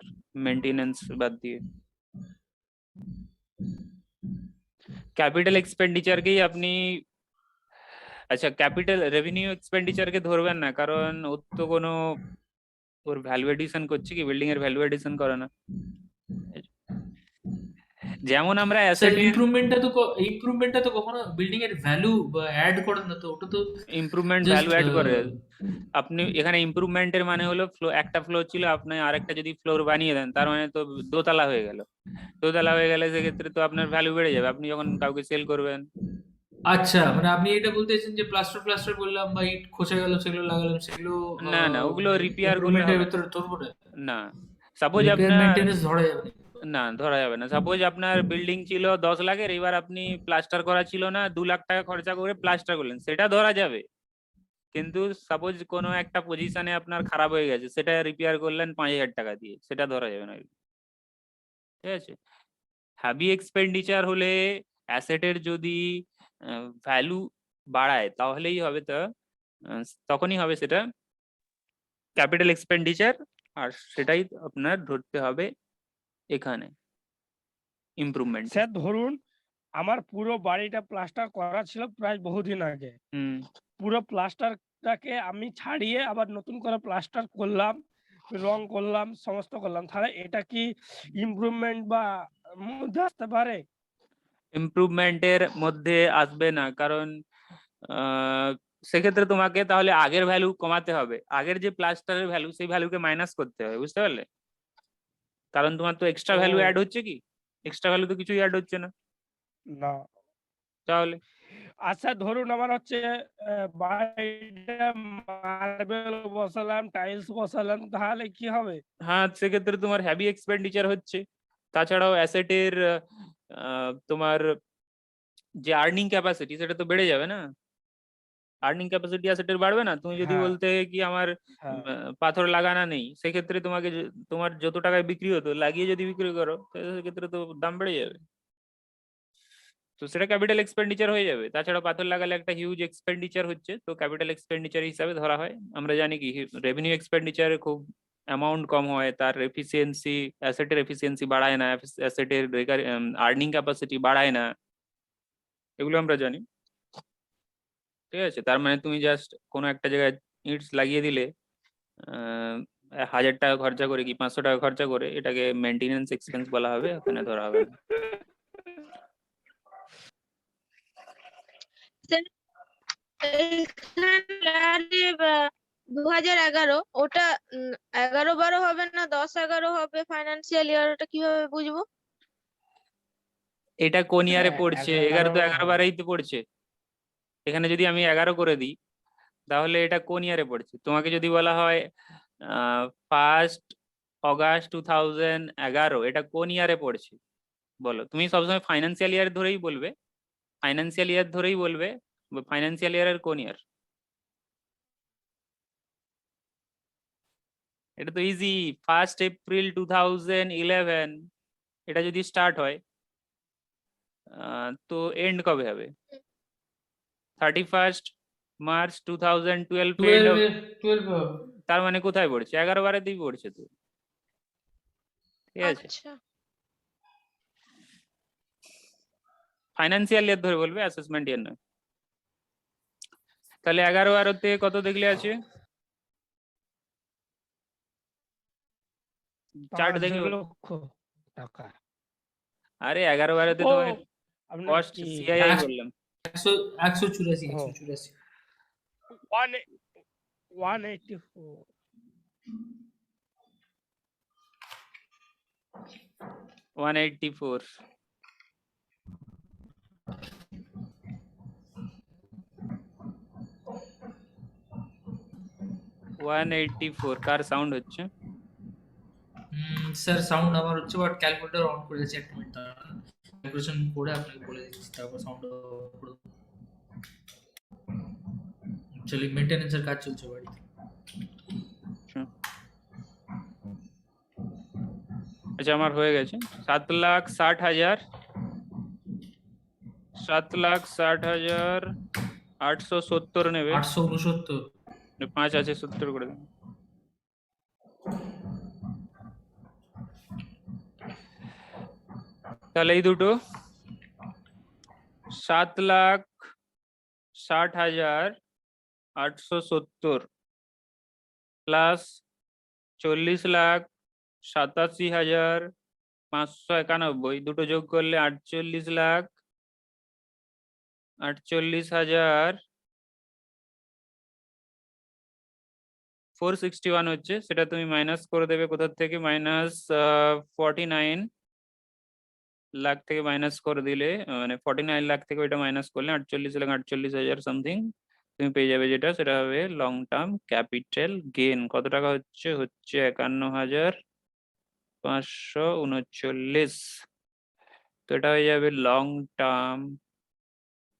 maintenance বাদ দিয়ে। ক্যাপিটাল এক্সপেন্ডিচারকেই আপনি, আচ্ছা ক্যাপিটাল রেভিনিউ এক্সপেন্ডিচারকে ধরবেন না, কারণ ওর তো কোনো, ওর ভ্যালু এডিশন করছে কি? বিল্ডিং এর ভ্যালু এডিশন করে না। যেমন আমরা স্যার অ্যাসেট ইমপ্রুভমেন্টটা তো কখনো বিল্ডিং এর ভ্যালু অ্যাড করে না, তো ওটা তো ইমপ্রুভমেন্ট just, ভ্যালু অ্যাড করে। আপনি এখানে ইমপ্রুভমেন্টের মানে হলো একটা ফ্লোর ছিল, আপনি আরেকটা যদি ফ্লোর বানিয়ে দেন, তার মানে তো দোতলা হয়ে গেল। দোতলা হয়ে গেলে সেক্ষেত্রে তো আপনার ভ্যালু বেড়ে যাবে আপনি যখন কাউকে সেল করবেন। আচ্ছা, মানে আপনি এটা বলতেছেন যে প্লাস্টার বললাম বা ইট খসে গেল, সেগুলো লাগালাম, সেগুলো না না, ওগুলো রিপেয়ার করলে ইমপ্রুভমেন্টের হবে ভিতরে ধরবো না। না। সাপোজ রিপেয়ার আপনার, মেইনটেনেন্স ধরা যাবে না। না ধরা যাবে না। সাপোজ আপনার বিল্ডিং ছিল 10 লাখের, এবার আপনি প্লাস্টার করা ছিল না, 2 লাখ টাকা খরচা করে প্লাস্টার করলেন, সেটা ধরা যাবে। কিন্তু সাপোজ কোনো একটা পজিশনে আপনার খারাপ হয়ে গেছে, সেটা রিপেয়ার করলেন 5,000 টাকা দিয়ে, সেটা ধরা যাবে না। ঠিক আছে। হ্যাভি এক্সপেন্ডিচার হলে অ্যাসেটের যদি ভ্যালু বাড়ায় তাহলেই হবে, তা তখনই হবে সেটা ক্যাপিটাল এক্সপেন্ডিচার, আর সেটাই আপনার ধরতে হবে এখানে ইমপ্রুভমেন্ট। স্যার ধরুন আমার পুরো বাড়িটা প্লাস্টার করা ছিল প্রায় বহুদিন আগে, হুম পুরো প্লাস্টারটাকে আমি ছাড়িয়ে আবার নতুন করে প্লাস্টার করলাম, রং করলাম, সমস্ত করলাম। তাহলে এটা কি ইমপ্রুভমেন্ট বা মধ্যে আসতে পারে? ইমপ্রুভমেন্টের মধ্যে আসবে না, কারণ সেক্ষেত্রে তোমাকে তাহলে আগের ভ্যালু কমাতে হবে, আগের যে প্লাস্টারের ভ্যালু সেই ভ্যালুকে মাইনাস করতে হবে, বুঝতে পারলে? কারণ তোমার তো এক্সট্রা ভ্যালু ও। অ্যাড হচ্ছে কি? এক্সট্রা ভ্যালু তো কিছুই অ্যাড হচ্ছে না না। তাহলে। আচ্ছা ধরুন আমার হচ্ছে বাড়িটা মার্বেল বসালাম, টাইলস বসালাম, তাহলে কি হবে? হ্যাঁ, সেক্ষেত্রে তোমার হেভি এক্সপেন্ডিচার হচ্ছে। তাছাড়াও অ্যাসেটের তোমার যে আর্নিং ক্যাপাসিটি সেটা তো বেড়ে যাবে না। আর্নিং ক্যাপাসিটি অ্যাসেটের বাড়বে না। তুমি যদি হ্যাঁ, বলতে কি আমার হ্যাঁ। পাথর লাগানো নেই, সেক্ষেত্রে তোমাকে তোমার যত টাকায় বিক্রি হতো লাগিয়ে যদি বিক্রি করো সেক্ষেত্রে তো দাম বেড়ে যাবে, তো সেটা ক্যাপিটাল এক্সপেন্ডিচার হয়ে যাবে। তাছাড়া পাথর লাগালে একটা হিউজ এক্সপেন্ডিচার হচ্ছে, তো ক্যাপিটাল এক্সপেন্ডিচার হিসাবে ধরা হয়। আমরা জানি কি রেভিনিউ এক্সপেন্ডিচারে খুব অ্যামাউন্ট কম হয়, তার এফিসিয়েন্সি, অ্যাসেটের এফিসিয়েন্সি বাড়ায় না, অ্যাসেটের আর্নিং ক্যাপাসিটি বাড়ায় না, এগুলো আমরা জানি। ঠিক আছে, তার মানে তুমি জাস্ট কোনো একটা জায়গায় ইটস লাগিয়ে দিলে 1000 টাকা খরচা করে কি 500 টাকা খরচা করে, এটাকে মেনটেনেন্স এক্সপেন্স বলা হবে, ওখানে ধরা হবে না। এখানে 2011 ওটা 11-12 হবে না 10-11 হবে ফাইন্যান্সিয়াল ইয়ার, ওটা কিভাবে বুঝবো? এটা কোন ইয়ারে হ্যাঁ, পড়ছে? 11 11 তো 11 বারেই তো পড়ছে। এখানে যদি আমি 11 করে দিই তাহলে এটা কোন ইয়ারে পড়ছে? তোমাকে যদি বলা হয় 1 অগাস্ট 2011, এটা কোন ইয়ারে পড়ছে বলো? তুমি সবসময় ফাইন্যান্সিয়াল ইয়ার ধরেই বলবে, ফাইন্যান্সিয়াল ইয়ার ধরেই বলবে, ফাইন্যান্সিয়াল ইয়ারের কোন ইয়ার? এটা তো ইজি, 1 এপ্রিল 2011 এটা যদি স্টার্ট হয় তো এন্ড কবে হবে? 31 মার্চ 2012 এন্ড 12 12 তার মানে কোথায় পড়ছে? 11 বারেতেই পড়ছে তো, ঠিক আছে? আচ্ছা, ফাইন্যান্সিয়াল ইয়ার ধরে বলবে, অ্যাসেসমেন্ট ইয়ার নয়। তাহলে 11-12 কত দেখলে আছে? চার্ট 5 দেখে লক্ষ টাকা। আরে 11-12 ও, তোমাকে আপনার কস্ট কি সিআইআই বললাম। 184 ও। 184 184 184 184 কার সাউন্ড হচ্ছে? স্যার সাউন্ড আমার হচ্ছে, বাট ক্যালকুলেটর অন করে দিয়েছি, একটা মিনিট দাঁড়ান, ক্যালকুলেশন করে আপনাকে বলে দিচ্ছি, তারপর সাউন্ড করে অ্যাকচুয়ালি মেইনটেনেন্সের কাজ চলছে বাড়িতে। আচ্ছা, আমার হয়ে গেছে 7,60,000 7,60,870 নেবে। 869 5 আছে, 70 করে দেবে। তাহলে এই দুটো 7,60,870 প্লাস 40,87,591, দুটো যোগ করলে 48,461 হচ্ছে। সেটা তুমি মাইনাস করে দেবে কোথার থেকে? মাইনাস 49 লাখ থেকে মাইনাস করে দিলে, মানে 49 লাখ থেকে ওইটা মাইনাস করলে 48,48,000 সামথিং তুমি পেয়ে যাবে, যেটা সেটা হবে লং টার্ম ক্যাপিটাল গেইন। কত টাকা হচ্ছে? 51,539। তো এটা হয়ে যাবে লং টার্ম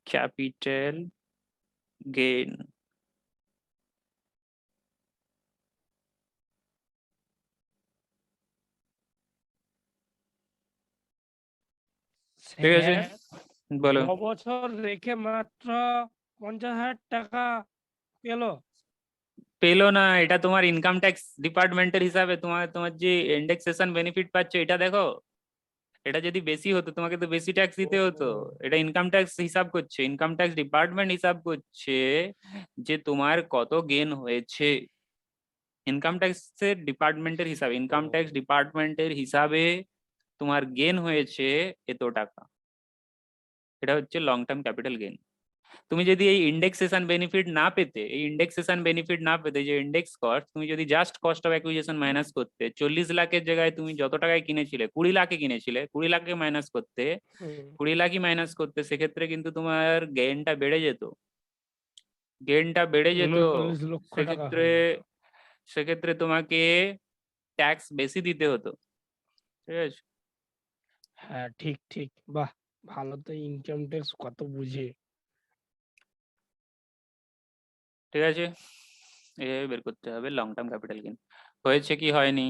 ক্যাপিটাল গেইন। ঠিক আছে, বলো। 9 বছর রেখে মাত্র 50,000 টাকা পেলো। পেলো না, এটা তোমার ইনকাম ট্যাক্স ডিপার্টমেন্টের হিসাবে তোমার তোমার যে ইন্ডেক্সেশন বেনিফিট পাচ্ছ এটা দেখো। এটা যদি বেশি হতো তোমাকে তো বেশি ট্যাক্স দিতে হতো। এটা ইনকাম ট্যাক্স হিসাব করছে, ইনকাম ট্যাক্স ডিপার্টমেন্ট হিসাব করছে যে তোমার কত গেন হয়েছে। ইনকাম ট্যাক্সের ডিপার্টমেন্টের হিসাবে, ইনকাম ট্যাক্স ডিপার্টমেন্টের হিসাবে তোমার গেন হয়েছে এত টাকা। এটা হচ্ছে লং টার্ম ক্যাপিটাল গেন। তুমি যদি এই ইন্ডেক্সেশন বেনিফিট না পেতে, যে ইন্ডেক্স কস্ট, তুমি যদি just cost of acquisition minus করতে, 40 লাখের জায়গায় তুমি যত টাকায় কিনেছিলে 20 লাখে কিনেছিলে, 20 লাখকে মাইনাস করতে, 20 লাখই মাইনাস করতে, সেক্ষেত্রে কিন্তু তোমার গেইনটা বেড়ে যেত, উনচল্লিশ লক্ষ টাকা সেক্ষেত্রে সেক্ষেত্রে তোমাকে ট্যাক্স বেশি দিতে হতো। ঠিক আছে, হ্যাঁ ঠিক ঠিক, বাহ ভালো তো, ইনকাম ট্যাক্স কত বুঝে। ঠিক আছে, এভাবে বের করতে হবে লং টার্ম ক্যাপিটাল গেইন। হয়েছে কি হয়নি?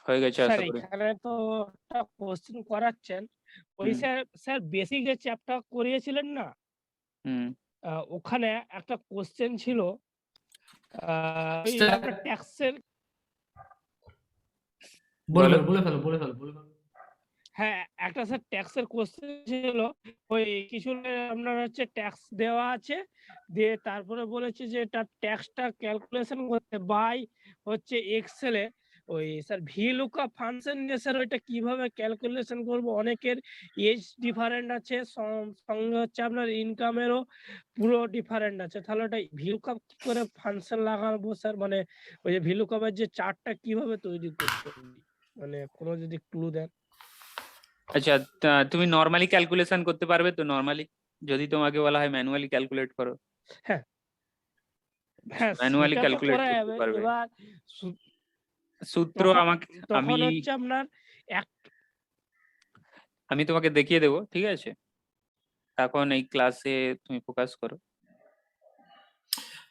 হয়ে গেছে স্যার আশা করি। এখানে তো একটা কোশ্চেন করাচ্ছেন, ওই হুম। স্যার বেসিক যে চ্যাপ্টার করিয়েছিলেন না, হুম, ওখানে একটা কোশ্চেন ছিল ওই স্যার একটা ট্যাক্সের, বলে বলো। ফেলো বলে ফেলো বলে ফেলো। হ্যাঁ একটা স্যার ট্যাক্সের কোশ্চেন ছিল, ওই কিছু আপনার হচ্ছে ট্যাক্স দেওয়া আছে, দিয়ে তারপরে বলেছে যে এটা ট্যাক্সটা ক্যালকুলেশন করতে বাই হচ্ছে এক্সেলে ওই স্যার ভিলুকআপ ফাংশন নিয়ে স্যার ওইটা কিভাবে ক্যালকুলেশন করব, অনেকের এজ ডিফারেন্ট আছে, সঙ্গে হচ্ছে আপনার ইনকামেরও পুরো ডিফারেন্ট আছে, তাহলে ওটা ভিলুকআপ কি করে ফাংশন লাগাবো স্যার, মানে ওই যে ভিলুকআপের যে চার্টটা কিভাবে তৈরি করতে, মানে কোনো যদি ক্লু দেন। আচ্ছা, তুমি নর্মালি ক্যালকুলেশন করতে পারবে তো? নর্মালি যদি তোমাকে বলা হয় ম্যানুয়ালি ক্যালকুলেট করো, হ্যাঁ হ্যাঁ ম্যানুয়ালি সেটা তো ক্যালকুলেট করা করতে যাবে, পারবে। এবার সূত্র আমাকে আমি তখন হচ্ছে আপনার এক আমি তোমাকে দেখিয়ে দেবো, ঠিক আছে? এখন এই ক্লাসে তুমি ফোকাস করো।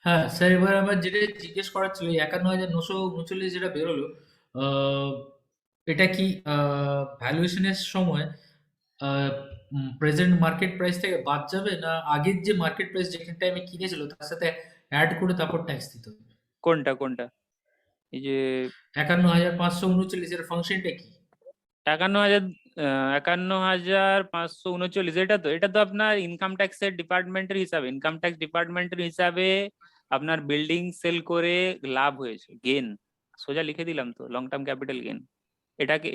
হ্যাঁ স্যার, এবার আমার যেটা জিজ্ঞেস করার ছিল, 51,939 যেটা বেরোলো, আহ, এটা কি ভ্যালুয়েশনের সময় প্রেজেন্ট মার্কেট প্রাইস থেকে বাদ যাবে, না আগের যে মার্কেট প্রাইস যেখান টাইমে কিনেছিল তার সাথে অ্যাড করে তারপর ট্যাক্স দিতে হবে? কোনটা কোনটা? এই যে 51,539 এর ফাংশনটা কি? 51,539, এটা তো আপনার ইনকাম ট্যাক্সের ডিপার্টমেন্টের হিসাবে, ইনকাম ট্যাক্স ডিপার্টমেন্টের হিসাবে আপনার বিল্ডিং সেল করে লাভ হয়েছে, গেন। সোজা লিখে দিলাম তো, লং টার্ম ক্যাপিটাল গেন।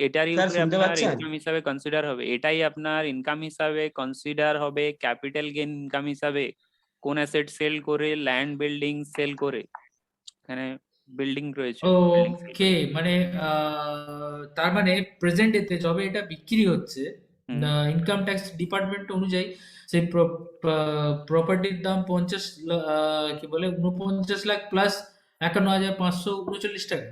এটারই স্যার উপরে শুনতে আপনার পাচ্ছেন? ইনকাম হিসাবে কনসিডার হবে, এটাই আপনার ইনকাম হিসাবে কনসিডার হবে, ক্যাপিটাল গেন ইনকাম হিসাবে। কোন অ্যাসেট সেল করে? ল্যান্ড বিল্ডিং সেল করে, এখানে বিল্ডিং রয়েছে, বিল্ডিং সেল ওকে, করে। মানে তার মানে প্রেজেন্ট এতে যবে এটা বিক্রি হচ্ছে, হুম। ইনকাম ট্যাক্স ডিপার্টমেন্ট অনুযায়ী সেই প্রপার্টির দাম 49 লাখ প্লাস 51,539 টাকা।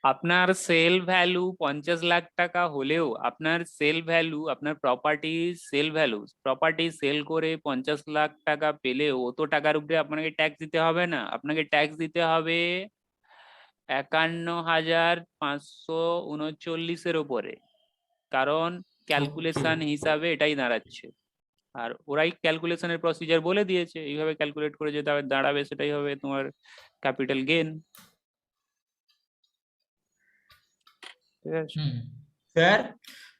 আপনার সেল ভ্যালু 50 লাখ টাকা হলেও, আপনার সেল ভ্যালু, আপনার প্রপার্টি সেল করে 50 লাখ টাকা পেলেও অত টাকার উপরে আপনাকে ট্যাক্স দিতে হবে না। আপনাকে ট্যাক্স দিতে হবে 51,539 উপরে, কারণ ক্যালকুলেশন হিসাবে এটাই দাঁড়াচ্ছে। আর ওরাই ক্যালকুলেশনের প্রসিজার বলে দিয়েছে, এইভাবে ক্যালকুলেট করে যেটা দাঁড়াবে সেটাই হবে তোমার ক্যাপিটাল গেন। ঠিক আছে, হুম, স্যার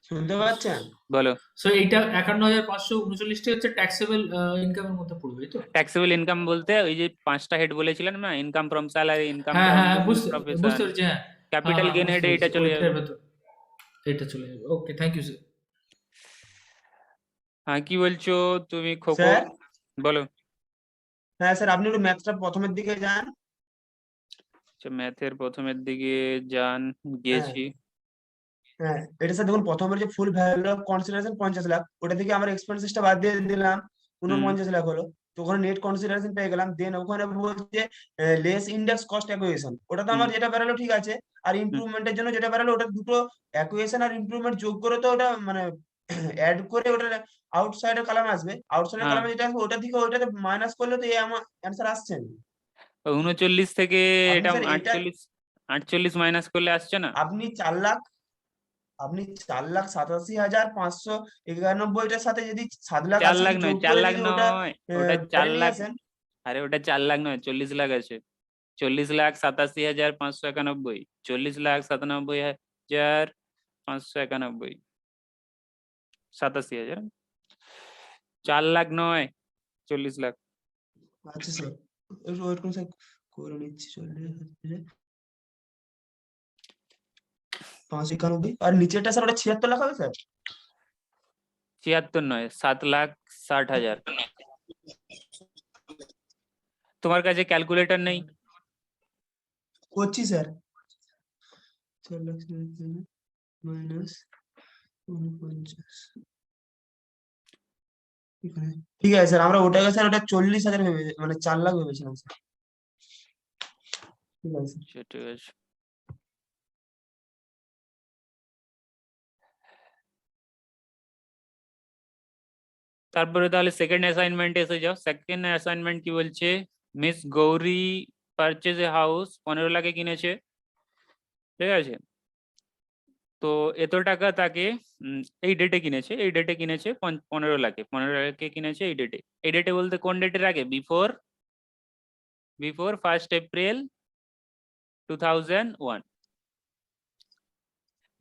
শুনতে পাচ্ছেন? বলো। সো এইটা 51,539টা হচ্ছে ট্যাক্সেবল ইনকামের মধ্যে পড়বে, এই তো? ট্যাক্সেবল ইনকাম বলতে ওই যে 5টা হেড বলেছিলাম না, ইনকাম ফ্রম স্যালারি, ইনকাম হ্যাঁ ফ্রম হ্যাঁ, বুঝতে প্রফেশন, পেরেছি, হ্যাঁ। ক্যাপিটাল গেন হেডে এটা চলে যাবে। ওইটার ভেতর এটা চলে যাবে। ওকে, থ্যাংক ইউ স্যার। হ্যাঁ, কি বলছো তুমি খোকো? স্যার বলো। হ্যাঁ স্যার, আপনি একটু ম্যাথটা প্রথমের দিকে যান। আচ্ছা, ম্যাথের প্রথমের দিকে যান, হ্যাঁ গিয়েছি। হ্যাঁ, এটা স্যার দেখুন, প্রথমের যে full value of consideration 50 lakh, ওটা থেকে আমার এক্সপেন্সেসটা বাদ দিয়ে দিলাম, 49 লাখ হলো। তো ওখানে নেট কনসিডারেশন পেয়ে গেলাম। দেন ওখানে বলছে লেস ইন্ডেক্স কস্ট অ্যাকুইজিশন, ওটা তো আমার যেটা বেরোলো ঠিক আছে। আর ইমপ্রুভমেন্টের জন্য যেটা বেরোলো, ওটা দুটো অ্যাকুইজিশন আর ইমপ্রুভমেন্ট যোগ করে তো ওটা মানে অ্যাড করে ওটা আউটসাইডের কালামে আসবে। আউটসাইডের হ্যাঁ, কালামে যেটা আসবে ওটা থেকে ওটাতে মাইনাস করলে তো এই আমার অ্যান্সার আসছে না। 39 থেকে আপনি এটা স্যার এটা 48 মাইনাস করলে আসছে না। আপনি 4,87,591টার সাথে যদি 7 লাখ 4 লাখ আশিকে নয়, যোগ 4 করে লাখ যদি ওটা নয়, ওটা 4 বাইরে নিয়ে লাখ, আসেন। আরে ওটা 4 লাখ নয়, 40 লাখ আছে। 40,87,591, 40,97,591, 87,000। 4 লাখ নয়, 40 লাখ। আচ্ছা স্যার, একটু ওয়েট করুন স্যার, করে নিচ্ছি। 591, আর নিচেরটা স্যার ওটা 76 লাখ হবে স্যার? 76 নয়, 7,60,000। তোমার কাছে ক্যালকুলেটর নেই? করছি স্যার। 4 লাখ মাইনাস 49। ঠিক আছে স্যার, আমরা ওটাকে স্যার ওটা 40,000 ভেবে, মানে 4 লাখ ভেবেছিলাম স্যার। ঠিক আছে স্যার। ঠিক আছে। তারপরে তাহলে সেকেন্ড অ্যাসাইনমেন্ট এসে যাও। সেকেন্ড অ্যাসাইনমেন্ট কি বলছে? Miss Gauri purchase a house 15 লাখে কিনেছে, ঠিক আছে? তো এত টাকা তাকে এই ডেটে কিনেছে, 15 লাখে, 15 লাখে কিনেছে এই ডেটে। এই ডেটে বলতে কোন ডেটের আগে? Before 1st April 2001,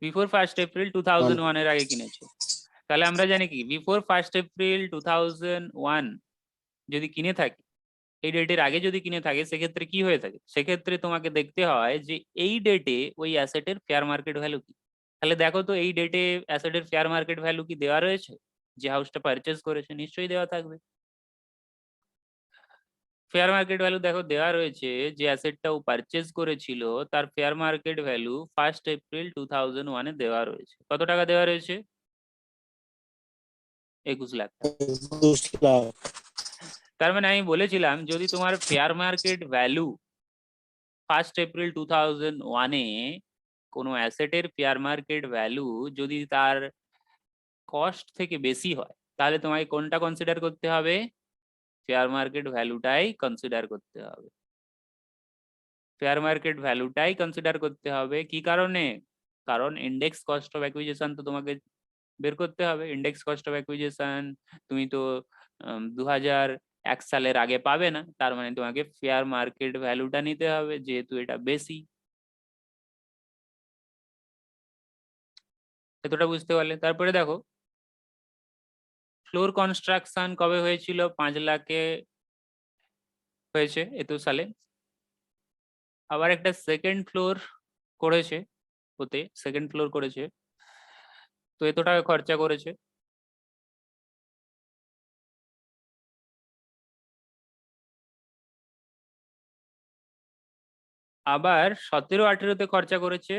before 1st April 2001 এর আগে কিনেছে। তাহলে আমরা জানি কি বিফোর 1st এপ্রিল 2001 যদি কিনে থাকি, এই ডেটের আগে যদি কিনে থাকে, সেক্ষেত্রে কি হয়ে থাকে? সেক্ষেত্রে তোমাকে দেখতে হয় যে এই ডেটে ওই অ্যাসেটের ফেয়ার মার্কেট ভ্যালু কি। তাহলে দেখো তো এই ডেটে অ্যাসেটের ফেয়ার মার্কেট ভ্যালু কি দেওয়া রয়েছে? যে হাউসটা পারচেজ করেছে নিশ্চয়ই দেওয়া থাকবে। ফেয়ার মার্কেট ভ্যালু দেখো দেওয়া রয়েছে, যে অ্যাসেটটা ও পারচেজ করেছিল তার fair market value 1st April 2001 এ দেওয়া রয়েছে। কত টাকা দেওয়া রয়েছে? 21 লাখ টাকা। 21 লাখ। তার মানে আমি বলেছিলাম যদি তোমার fair market value 1st April 2001 এ কোনো অ্যাসেটের ফেয়ার মার্কেট ভ্যালু যদি তার কস্ট থেকে বেশি হয়, তাহলে তোমাকে কোনটা কনসিডার করতে হবে? ফেয়ার মার্কেট ভ্যালুটাই কনসিডার করতে হবে। ফেয়ার মার্কেট ভ্যালুটাই কনসিডার করতে হবে। কি কারণে? কারণ ইন্ডেক্স কস্ট অফ অ্যাকুইজিশন তো তোমাকে বের করতে হবে। ইন্ডেক্স কস্ট অফ অ্যাকুইজিশন তুমি তো 2001 সালের আগে পাবে না, তার মানে তোমাকে ফেয়ার মার্কেট ভ্যালুটা নিতে হবে, যেহেতু এটা বেশি। এতটা বুঝতে পারলে? তারপরে দেখো ফ্লোর কনস্ট্রাকশন কবে হয়েছিল? 5 লাখে হয়েছে 21 সালে। আবার একটা সেকেন্ড ফ্লোর করেছে, ওতে সেকেন্ড ফ্লোর করেছে, তো এত টাকা খরচা করেছে। আবার 17-18 খরচা করেছে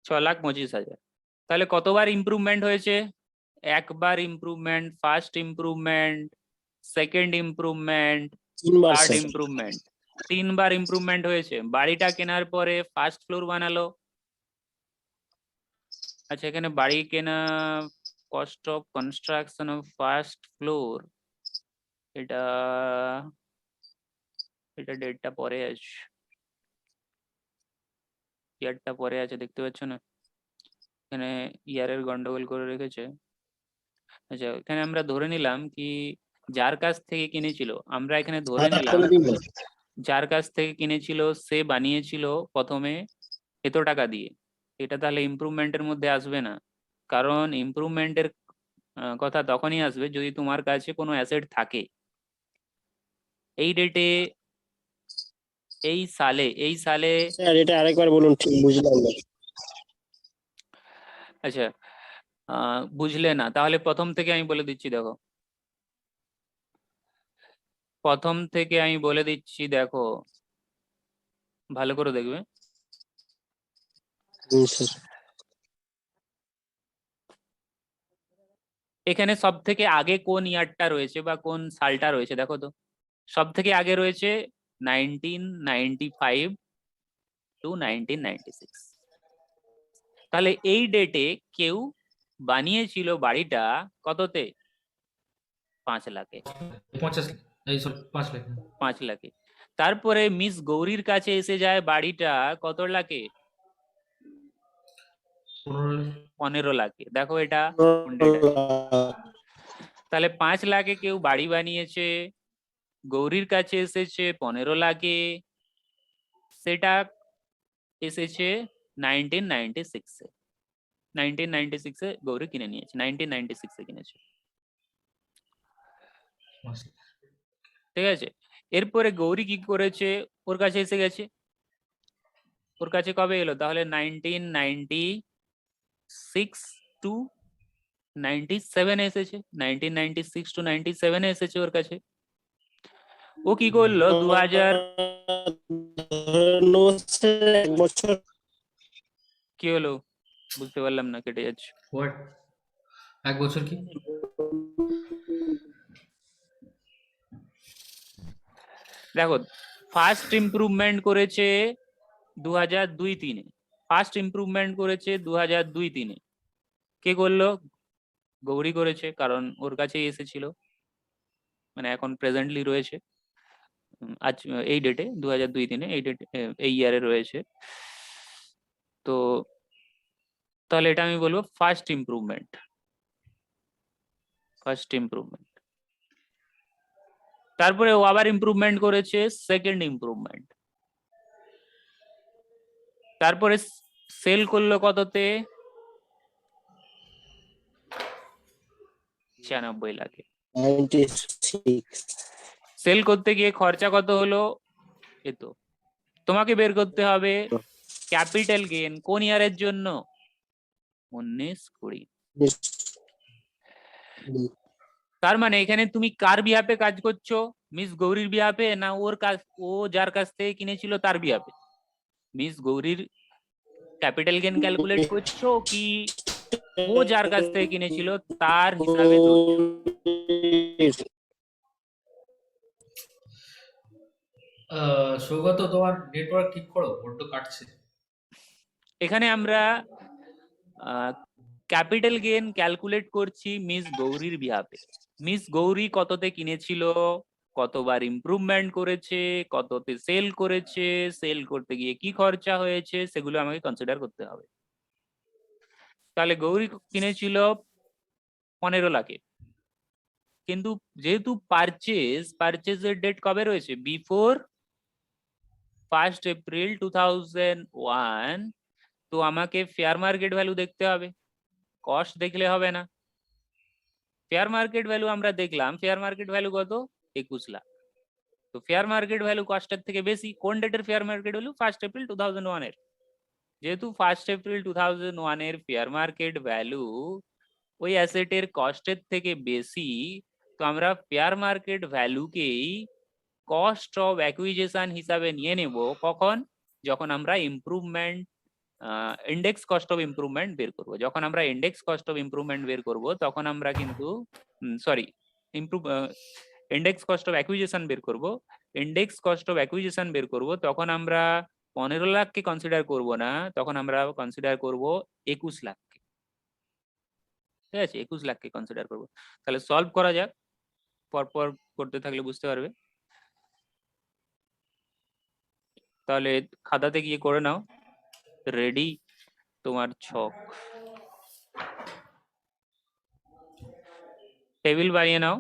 6,25,000। তাহলে কতবার ইমপ্রুভমেন্ট হয়েছে? একবার improvement, first improvement, second improvement, 3 বার থার্ড স্যার। ইমপ্রুভমেন্ট। 3বার ইমপ্রুভমেন্ট হয়েছে। বাড়িটা কেনার পরে ফার্স্ট ফ্লোর বানালো। আচ্ছা, এখানে বাড়ি কেনা, cost of construction of first floor, এটা এটা ডেটটা পরে আছে, ইয়ারটা পরে আছে, দেখতে পাচ্ছ না? এখানে ইয়ারের গন্ডগোল করে রেখেছে। আচ্ছা, এখানে আমরা ধরে নিলাম কি যার কাছ থেকে কিনেছিল, আমরা এখানে ধরে নিলাম যার কাছ থেকে কিনেছিল সে বানিয়েছিল প্রথমে এত টাকা দিয়ে। এটা তাহলে ইমপ্রুভমেন্টের মধ্যে আসবে না, কারণ ইমপ্রুভমেন্টের কথা তখনই আসবে যদি তোমার কাছে কোনো অ্যাসেট থাকে। এই ডেটে, এই সালে স্যার এটা আরেকবার বলুন, ঠিক বুঝলাম না। আচ্ছা, বুঝলে না? তাহলে প্রথম থেকে আমি বলে দিচ্ছি, দেখো প্রথম থেকে আমি বলে দিচ্ছি, দেখো ভালো করে দেখবে। স্যার। এখানে সব থেকে আগে কোন ইয়ারটা রয়েছে বা কোন সালটা রয়েছে দেখো তো। সব থেকে আগে রয়েছে 1995 টু 1996। তাহলে এই ডেটে কেউ বানিয়েছিল বাড়িটা কততে? 5 লাখে। 50 এই সরি 5 লাখ। 5 লাখে। তারপরে মিস গৌরীর কাছে এসে যায় বাড়িটা কত লাখে? 15 লাখে। দেখো এটা কোন ডেট আছে। তাহলে 5 লাখে কেউ বাড়ি বানিয়েছে, গৌরীর কাছে এসেছে 15 লাখে, সেটা এসেছে 1996 এ। 1996 এ গৌরী কিনে নিয়েছে, 1996 এ কিনেছে, ঠিক আছে। এরপরে গৌরী কি করেছে, ওর কাছে এসে গেছে, ওর কাছে কবে এলো তাহলে 1996 টু 97 এসেছে, 1996 টু 97 এসেছে ওর কাছে। ও কি করলো 2000 এক বছর কি হলো বুঝতে পারলাম না, কেটে যাচ্ছে। হোয়াট? এক বছর কি? দেখো ফার্স্ট ইমপ্রুভমেন্ট করেছে 2002-03-এ, ফার্স্ট ইমপ্রুভমেন্ট করেছে 2002-03-এ। কে করলো? গৌরী করেছে, কারণ ওর কাছেই এসেছিল, মানে এখন প্রেজেন্টলি রয়েছে, আজ এই ডেটে 2002-03-এ, এই ডেটে এই ইয়ারে রয়েছে। তো তাহলে এটা আমি বলবো ফার্স্ট ইমপ্রুভমেন্ট, ফার্স্ট ইমপ্রুভমেন্ট। তারপরে ও আবার ইমপ্রুভমেন্ট করেছে সেকেন্ড ইমপ্রুভমেন্ট, তারপরে সেল করলো কততে? 96 লাখে। 96 সেল করতে গিয়ে খরচা কত হলো? এ তো তোমাকে বের করতে হবে ক্যাপিটাল গেইন কোন ইয়ারের জন্য? 19-20। তার মানে এখানে তুমি কার বিহাফে কাজ করছো? মিস গৌরীর বিহাফে, না ওর কাছ, ও যার কাছ থেকে কিনেছিল তার বিহাফে? মিস গৌরীর ক্যাপিটাল গেইন ক্যালকুলেট করছো কি ও যার কাছ থেকে কিনেছিল তার হিসাবে ধরছো? সৌগত, তোমার নেটওয়ার্ক ঠিক করো, বড্ড কাটছে। এখানে আমরা ক্যাপিটাল গেইন ক্যালকুলেট করছি মিস গৌরীর বিহাফে। মিস গৌরী কততে কিনেছিল, কতবার ইমপ্রুভমেন্ট করেছে, কততে সেল করেছে, সেল করতে গিয়ে কি খরচা হয়েছে, সেগুলো আমাকে কনসিডার করতে হবে। তাহলে গৌরী কিনেছিল 15 লাখে, কিন্তু যেহেতু পারচেজের ডেট কবে রয়েছে? বিফোর 1 এপ্রিল 2001, তো আমাকে ফেয়ার মার্কেট ভ্যালু দেখতে হবে, কস্ট দেখলে হবে না। ফেয়ার মার্কেট ভ্যালু আমরা দেখলাম, ফেয়ার মার্কেট ভ্যালু কত? 21 লাখ। তো ফেয়ার মার্কেট ভ্যালু কস্টের থেকে বেশি। কোন ডেটের ফেয়ার মার্কেট ভ্যালু? 1 এপ্রিল 2001 এর। যেহেতু 1 এপ্রিল 2001 এর ফেয়ার মার্কেট ভ্যালু ওই অ্যাসেটের কস্টের থেকে বেশি, তো আমরা ফেয়ার মার্কেট ভ্যালুকেই কস্ট অফ অ্যাকুইজিশন হিসাবে নিয়ে নেব। কখন? যখন আমরা improvement index cost of improvement বের করব। যখন আমরা ইন্ডেক্স কস্ট অফ ইমপ্রুভমেন্ট বের করব তখন আমরা কিন্তু ইন্ডেক্স কস্ট অফ অ্যাকুইজিশন বের করব। ইন্ডেক্স কস্ট অফ অ্যাকুইজিশন বের করব তখন আমরা 15 লাখকে কনসিডার করব না, তখন আমরা কনসিডার করব 21 লাখকে। ঠিক আছে, 21 লাখকে কনসিডার করব। তাহলে সলভ করা যাক, পরপর করতে থাকলে বুঝতে পারবে। তাহলে খাতাতে গিয়ে করে নাও, রেডি তোমার ছক, টেবিল বানিয়ে নাও।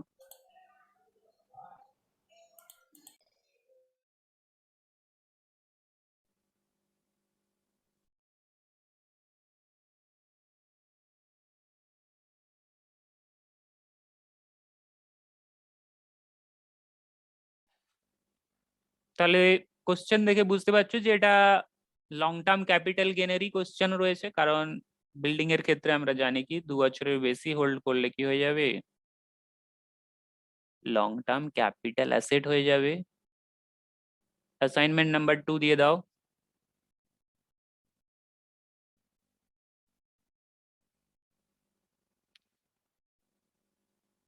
তাহলে কোশ্চেন দেখে বুঝতে পারছো যে এটা লং টার্ম ক্যাপিটাল গেনেরই কোশ্চেন রয়েছে, কারণ বিল্ডিং এর ক্ষেত্রে আমরা জানি কি 2 বছরের বেশি হোল্ড করলে কি হয়ে যাবে? লং টার্ম ক্যাপিটাল অ্যাসেট হয়ে যাবে। অ্যাসাইনমেন্ট নাম্বার 2 দিয়ে দাও।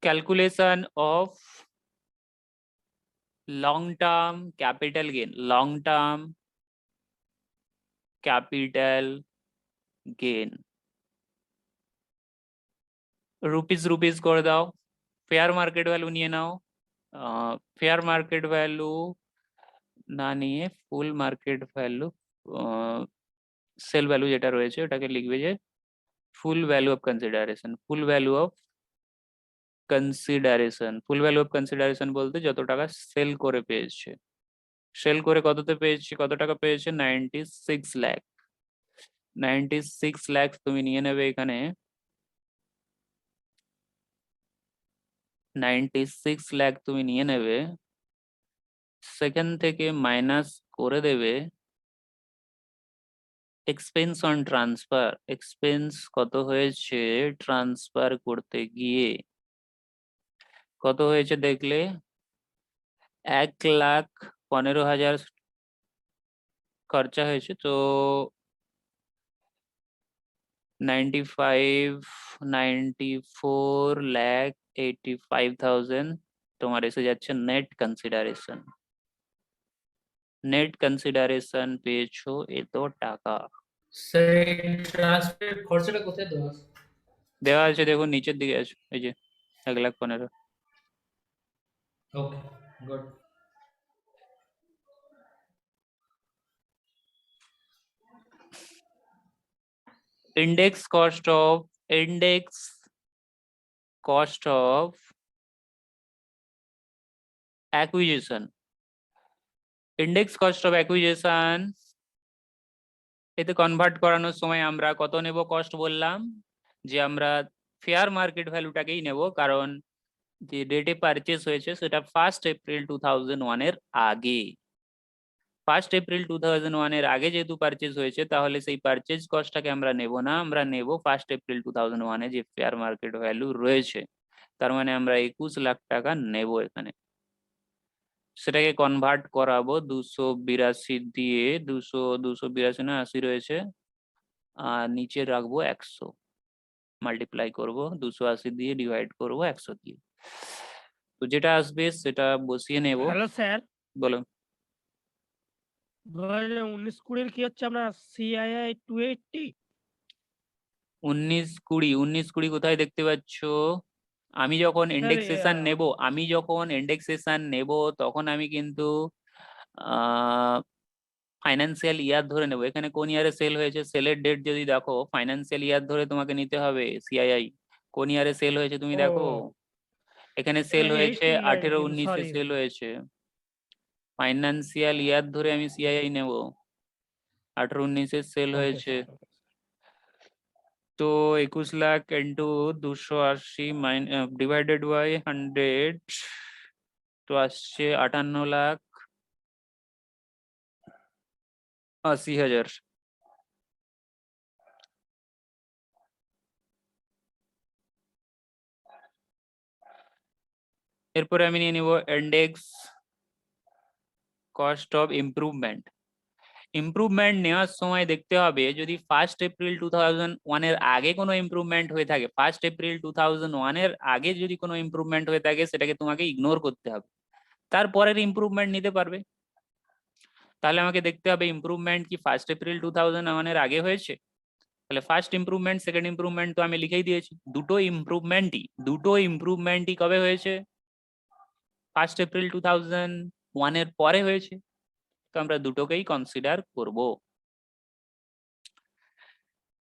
Calculation of long term capital gain, long term capital gain rupees করে দাও। ফেয়ার মার্কেট ভ্যালু নিয়ে নাও, ফেয়ার মার্কেট ভ্যালু না নিয়ে full market value, sale value যেটা রয়েছে ওটাকে লিখবে যে full value of consideration, full value of consideration, full value of consideration বলতে যত টাকা সেল করে পেয়েছে, সেল করে কততে পেয়েছে, কত টাকা পেয়েছে, 96 লাখ। 96 লাখ তুমি নিয়ে নেবে এখানে, 96 লাখ তুমি নিয়ে নেবে, সেখান থেকে মাইনাস করে দেবে এক্সপেন্স অন ট্রান্সফার। এক্সপেন্স কত হয়েছে ট্রান্সফার করতে গিয়ে, কত হয়েছে দেখলে 1,15,000 খরচা হয়েছে। তো 94,85,000 তোমার এসে যাচ্ছে নেট কনসিডারেশন। নেট কনসিডারেশন পেয়েছো এত টাকা। স্যার ট্রান্সফারের খরচাটা কোথায় দেওয়া আছে? দেওয়া আছে দেখুন নিচের দিকে আছে, এই যে 1,15,000। Okay, good. index cost of acquisition, index cost of acquisition এতে কনভার্ট করানোর সময় আমরা কত নেব কস্ট বললাম, যে আমরা ফেয়ার মার্কেট ভ্যালুটাকেই নেব, কারণ যে ডেটে পারচেস হয়েছে সেটা 1 এপ্রিল 2001 এর আগে। 1 এপ্রিল 2001 এর আগে যেহেতু পারচেস হয়েছে, তাহলে সেই পারচেজ কস্টটাকে আমরা নেব না, আমরা নেব 1 এপ্রিল 2001 এ যে ফেয়ার মার্কেট ভ্যালু রয়েছে, তার মানে আমরা 21 লাখ টাকা নেব এখানে। সেটাকে কনভার্ট করাবো 282 দিয়ে, 282 না 80 রয়েছে, আর নিচে রাখবো 100, মাল্টিপ্লাই করব 280 দিয়ে, ডিভাইড করব 100 দিয়ে। তো যেটা আসবে সেটা বসিয়ে নেব। হ্যালো স্যার, বলো। 2019-20 কি হচ্ছে আপনার সিআইআই 280? 19-20 কোথায় দেখতে পাচ্ছ? আমি যখন স্যার ইন্ডেক্সেশন নেব তখন আমি কিন্তু ফাইন্যান্সিয়াল ইয়ার ধরে নেব। এখানে কোন ইয়ারে সেল হয়েছে, সেলের ডেট যদি দেখো, ফাইন্যান্সিয়াল ইয়ার ধরে তোমাকে নিতে হবে। সিআইআই কোন ইয়ারে সেল হয়েছে তুমি দেখো, এখানে সেল হয়েছে 18-19-এ সরি, সেল হয়েছে। ফাইন্যান্সিয়াল ইয়ার ধরে আমি সিআইআই নেব, 18-19-এ সেল হয়েছে। তো 21 লাখ ইন্টু 280 ডিভাইডেড বাই 100, তো আসছে 58,80,000। এরপরে আমি নিয়ে নিব index cost of improvement. Improvement নেওয়ার সময় দেখতে হবে যদি 1 এপ্রিল 2001 এর আগে কোনো ইমপ্রুভমেন্ট হয়ে থাকে, 1 এপ্রিল 2001 এর আগে যদি কোনো ইমপ্রুভমেন্ট হয়ে থাকে সেটাকে তোমাকে ইগনোর করতে হবে, তারপরের ইমপ্রুভমেন্ট নিতে পারবে। তাহলে আমাকে দেখতে হবে ইমপ্রুভমেন্ট কি 1 এপ্রিল 2001 এর আগে হয়েছে, তাহলে ফার্স্ট ইমপ্রুভমেন্ট সেকেন্ড ইমপ্রুভমেন্ট তো আমি লিখেই দিয়েছি, দুটো ইমপ্রুভমেন্টই কবে হয়েছে, 1 এপ্রিল 2001 এর পরে হয়েছে। তো আমরা দুটোকেই কনসিডার করব।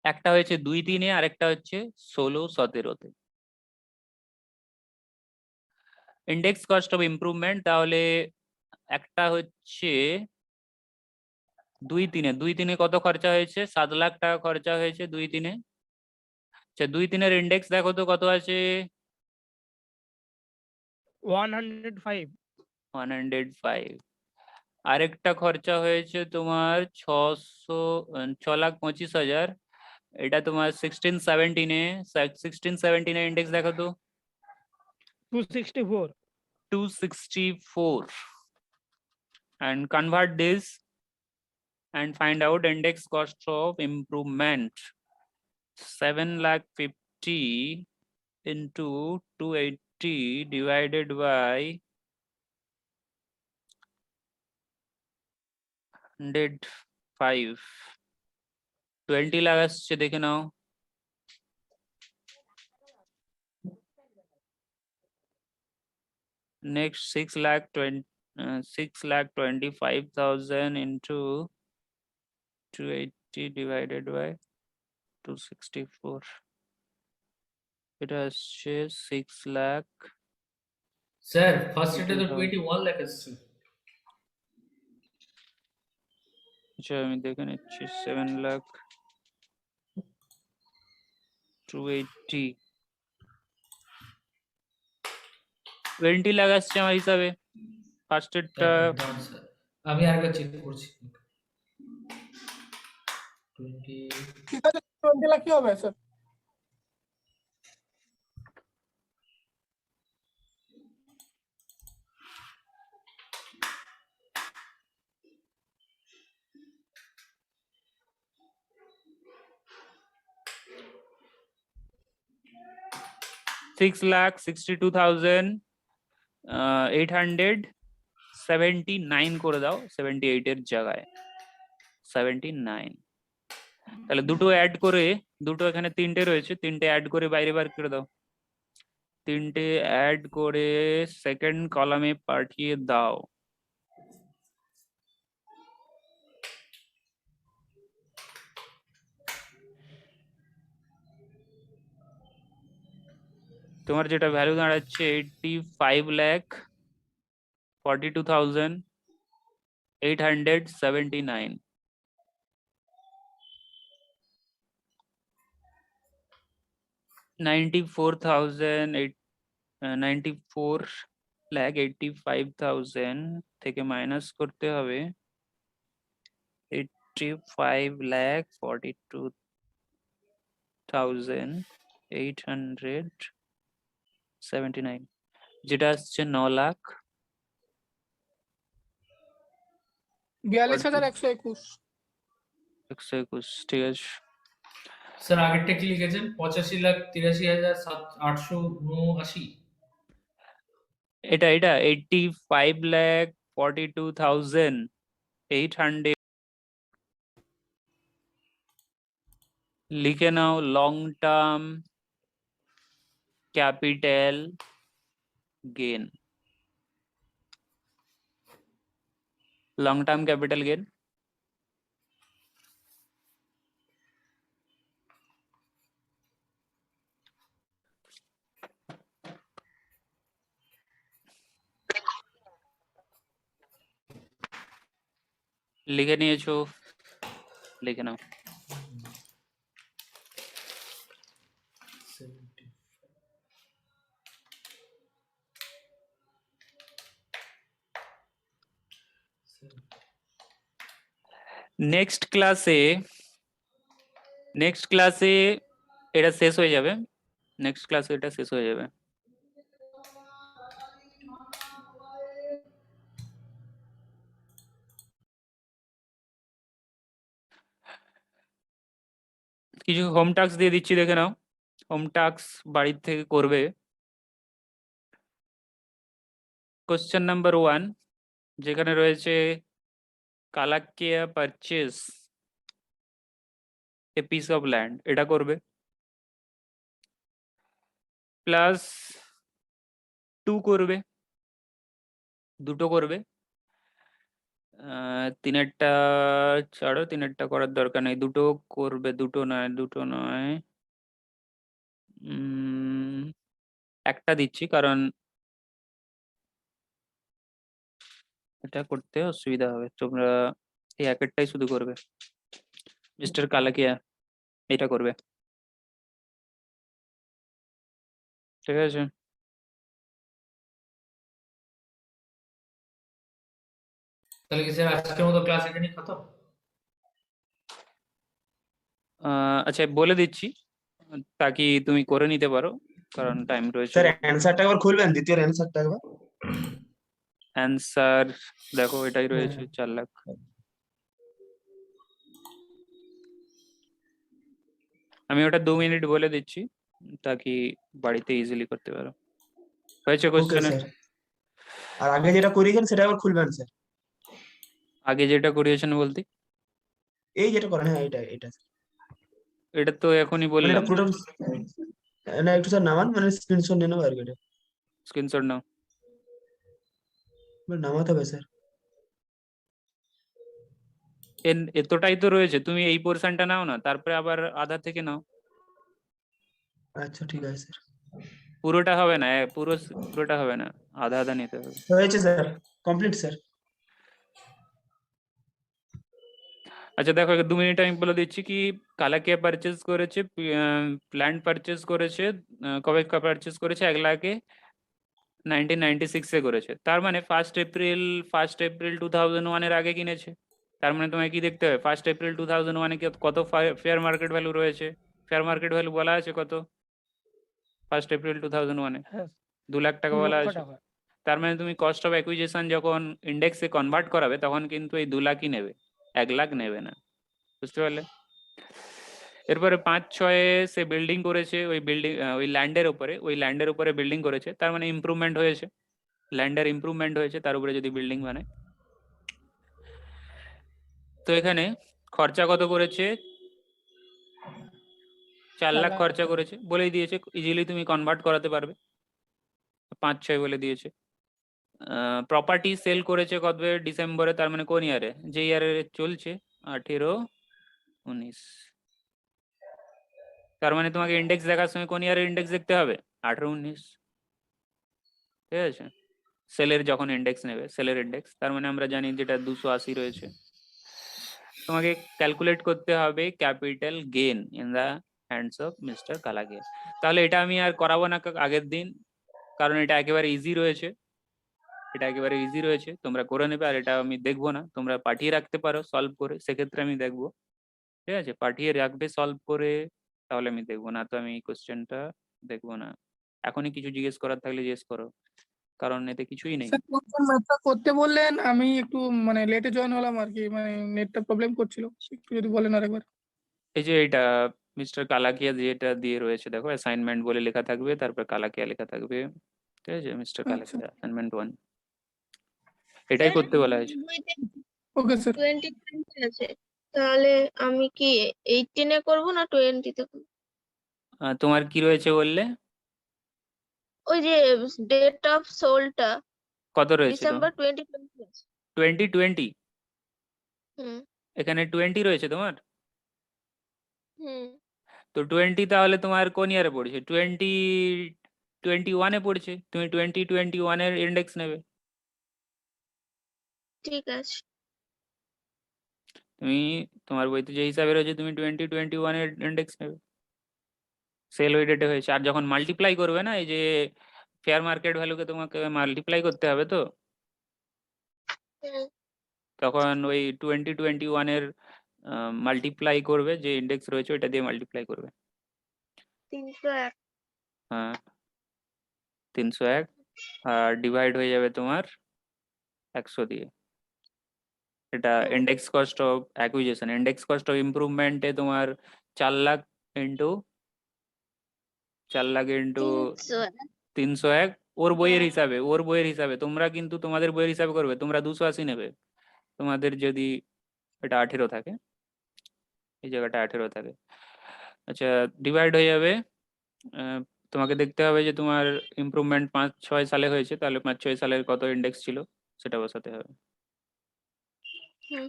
একটা হয়েছে 2-3-এ, আরেকটা হচ্ছে 16-17-তে। ইন্ডেক্স কস্ট অফ ইমপ্রুভমেন্ট তাহলে একটা হচ্ছে 2-3-এ কত খরচা হয়েছে, 7 লাখ টাকা খরচা হয়েছে 2-3-এ। আচ্ছা 2-3-এর ইন্ডেক্স দেখো তো কত আছে, 105। 105। আরেকটা খরচা হয়েছে তোমার 6,25,000, এটা তোমার 16-17-এ। 16-17-এর ইন্ডেক্স দেখো তো 264। 264, and convert this and find out index cost of improvement. 7,50,000 into 280 divided by 105, 20 lakh আসছে, দেখে নাও। Next 6,25,000 into 280 divided by 264. এটা আসছে 6,00,000 স্যার ফার্স্ট এটা তো 22,000 21 লাখ আসছে। আচ্ছা আমি দেখে নিচ্ছি 7,00,000 280 20 লাখ আসছে আমার হিসাবে ফার্স্ট এডটা। দাঁড়ান স্যার, আমি আরেকবার চেক করছি। 20 ঠিক আছে 20 লাখ কি হবে স্যার? সিক্স লাখ 62,879 করে দাও 78 এর জায়গায় 79। তাহলে দুটো অ্যাড করে, দুটো এখানে তিনটে রয়েছে, তিনটে অ্যাড করে বাইরে বার করে দাও, তিনটে অ্যাড করে সেকেন্ড কলামে পাঠিয়ে দাও। তোমার যেটা ভ্যালু দাঁড়াচ্ছে 85,42,879। 94,85,000 থেকে মাইনাস করতে হবে 85,42,879, যেটা আসছে 9,00,000 42,121। 121। ঠিক আছে, স্যার আগেরটা কি লিখেছেন? 85,83,879। এটা 85,42,800 লিখে নাও। Long term capital gain, long term capital gain. লিখে নিয়েছো? লিখে নাও। নেক্সট ক্লাসে এটা শেষ হয়ে যাবে, নেক্সট ক্লাসে এটা শেষ হয়ে যাবে। কিছু হোম টাস্ক দিয়ে দিচ্ছি, দেখে নাও। হোম টাস্ক বাড়ির থেকে করবে। কোশ্চেন নাম্বার 1 যেখানে রয়েছে Kalakia purchase a piece of land, এটা করবে। প্লাস 2 করবে, দুটো করবে। তিনেরটা ছাড়ো, তিনেরটা করার দরকার নেই, দুটো করবে। দুটো নয় একটা দিচ্ছি, কারণ এটা করতে অসুবিধা হবে। তোমরা এই একটাই শুধু করবে। মিস্টার কালাকিয়া এটা করবে, ঠিক আছে? তাহলে কি স্যার আজকের মতো ক্লাস এখানেই খতম? আচ্ছা বলে দিচ্ছি তাকি তুমি করে নিতে পারো, কারণ টাইম রয়েছে। স্যার অ্যান্সারটা একবার খুলবেন, দ্বিতীয় অ্যান্সারটা একবার। অ্যান্সার দেখো এটাই রয়েছে, 4 লাখ। আমি ওটা 2 মিনিট বলে দিচ্ছি তাকি বাড়িতে ইজিলি করতে পারো। হয়েছে ওকে কোশ্চেনে? স্যার। আর আগে যেটা করিয়েছেন সেটা একবার খুলবেন স্যার। আগে যেটা করিয়েছেন বলতে এই যেটা করেন, হ্যাঁ এটা এটা তো এখনই মানে বললাম। এটা পুরোটা না, একটু স্যার নামান, মানে স্ক্রিনশট নিয়ে নেবো আর কি। এটা স্ক্রিনশট নাও। নামাতে হবে স্যার। এতটাই তো রয়েছে, তুমি এই পোর্শনটা নাও না, তারপরে আবার আধা থেকে নাও। আচ্ছা ঠিক আছে স্যার। পুরোটা হবে না, পুরোটা হবে না, আধা আধা নিতে হবে। হয়েছে স্যার, কমপ্লিট স্যার। আচ্ছা দেখো, 2 মিনিট আমি বলে দিচ্ছি কি কালাকিয়া পারচেজ করেছে, প্ল্যান্ট পারচেজ করেছে, কবে পারচেজ করেছে 1,00,000-এ 1996 করেছে। তার মানে 1 এপ্রিল 2001 আগে কিনেছে। তার মানে তোমায় কি দেখতে হবে, 1 এপ্রিল 2001 কত ফেয়ার মার্কেট ভ্যালু রয়েছে। ফেয়ার মার্কেট ভ্যালু বলা আছে কত 1 এপ্রিল 2001 হ্যাঁ 2 লাখ টাকা 2 বলা লক্ষ আছে। টাকা। তার মানে তুমি কস্ট অফ অ্যাকুইজিশন যখন ইন্ডেক্সে কনভার্ট করাবে তখন কিন্তু এই 2 লাখই নেবে, 1 লাখ নেবে না। বুঝতে পারলে? এরপরে 5-6 সে বিল্ডিং করেছে, ওই ল্যান্ডের উপরে বিল্ডিং করেছে। তার মানে ইমপ্রুভমেন্ট হয়েছে, ল্যান্ডের ইমপ্রুভমেন্ট হয়েছে, তার উপরে যদি বিল্ডিং বানায়। তো এখানে খরচা কত করেছে, 4 লাখ খরচা করেছে বলেই দিয়েছে, ইজিলি তুমি কনভার্ট করাতে পারবে, 5-6 বলে দিয়েছে। প্রপার্টি সেল করেছে কবে, ডিসেম্বরে, তার মানে কোন ইয়ারে, যে ইয়ারে চলছে 18-19। তার মানে তোমাকে ইন্ডেক্স দেখার সময় কোন ইয়ারের ইন্ডেক্স দেখতে হবে, 18-19। ঠিক আছে, সেলের যখন ইন্ডেক্স নেবে, সেলের ইন্ডেক্স, তার মানে আমরা জানি যেটা 280 রয়েছে। তোমাকে ক্যালকুলেট করতে হবে capital gain in the hands of mister Kalakia. তাহলে এটা আমি আর করাবো না আগের দিন, কারণ এটা একেবারে ইজি রয়েছে, তোমরা করে নেবে। আর এটা আমি দেখবো না, তোমরা পাঠিয়ে রাখতে পারো সলভ করে, সেক্ষেত্রে আমি দেখবো। ঠিক আছে, পাঠিয়ে রাখবে সলভ করে, তাহলে আমি দেখবো না, তো আমি এই কোশ্চেনটা দেখবো না। এখনই কিছু জিজ্ঞেস করার থাকলে জিজ্ঞেস করো, কারণ এতে কিছুই নেই। স্যার কোন ম্যাথটা করতে বললেন, আমি একটু মানে লেটে জয়েন হলাম আর কি, মানে নেটটা প্রবলেম করছিল, একটু যদি বলেন আরেকবার। এই যে এটা মিস্টার কালাকিয়া যেটা দিয়ে রয়েছে দেখো, অ্যাসাইনমেন্ট বলে লেখা থাকবে, তারপর কালাকিয়া লেখা থাকবে। ঠিক আছে, মিস্টার আচ্ছা কালাকিয়া অ্যাসাইনমেন্ট 1, এটাই স্যার, করতে বলা হয়েছে। বইতে ওকে স্যার। 20 আছে, তাহলে আমি কি 18-এ করবো না 20-তে করবো? তোমার কি রয়েছে বললে, ওই যে ডেট অফ সোলটা কত রয়েছে ডিসেম্বর তোমার? 2020 আছে। 2020, হুম এখানে 20 রয়েছে তোমার। হুম তো 20 তাহলে তোমার কোন ইয়ারে পড়ছে, 2021-এ পড়ছে, তুমি 2021-এর ইন্ডেক্স নেবে। ঠিক আছে। তুমি তোমার বইতে যে হিসাবে রয়েছে তুমি 2021-এর ইন্ডেক্স নেবে, সেল ওই ডেটে হয়েছে। আর যখন মাল্টিপ্লাই করবে না, এই যে ফেয়ার মার্কেট ভ্যালুকে তোমাকে মাল্টিপ্লাই করতে হবে, তো হুম তখন ওই 2021-এর মাল্টিপ্লাই করবে, যে ইন্ডেক্স রয়েছে ওইটা দিয়ে মাল্টিপ্লাই করবে। 301। হ্যাঁ 301, আর ডিভাইড হয়ে যাবে তোমার 100 দিয়ে। এটা হুম। Index cost of acquisition, index cost of ইমপ্রুভমেন্টে তোমার 4 লাখ ইন্টু 301। 301, ওর বইয়ের হ্যাঁ। হিসাবে, তোমরা কিন্তু তোমাদের বইয়ের হিসাবে করবে, তোমরা 280 নেবে। তোমাদের যদি এটা 18 থাকে, এই জায়গাটা 18 থাকে। আচ্ছা, ডিভাইড হয়ে যাবে, তোমাকে দেখতে হবে যে তোমার ইমপ্রুভমেন্ট 5-6 সালে হয়েছে, তাহলে 5-6 সালের কত ইন্ডেক্স ছিল সেটা বসাতে হবে। হুম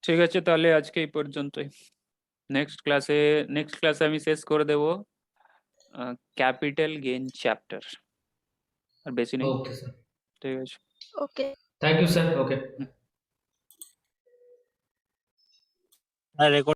ঠিক আছে, তাহলে আজকে এই পর্যন্তই। নেক্সট ক্লাসে আমি শেষ করে দেব ক্যাপিটাল গেইন চ্যাপ্টার, আর বেশি নেই। ওকে স্যার, ঠিক আছে। Okay. Thank you sir. Okay. Record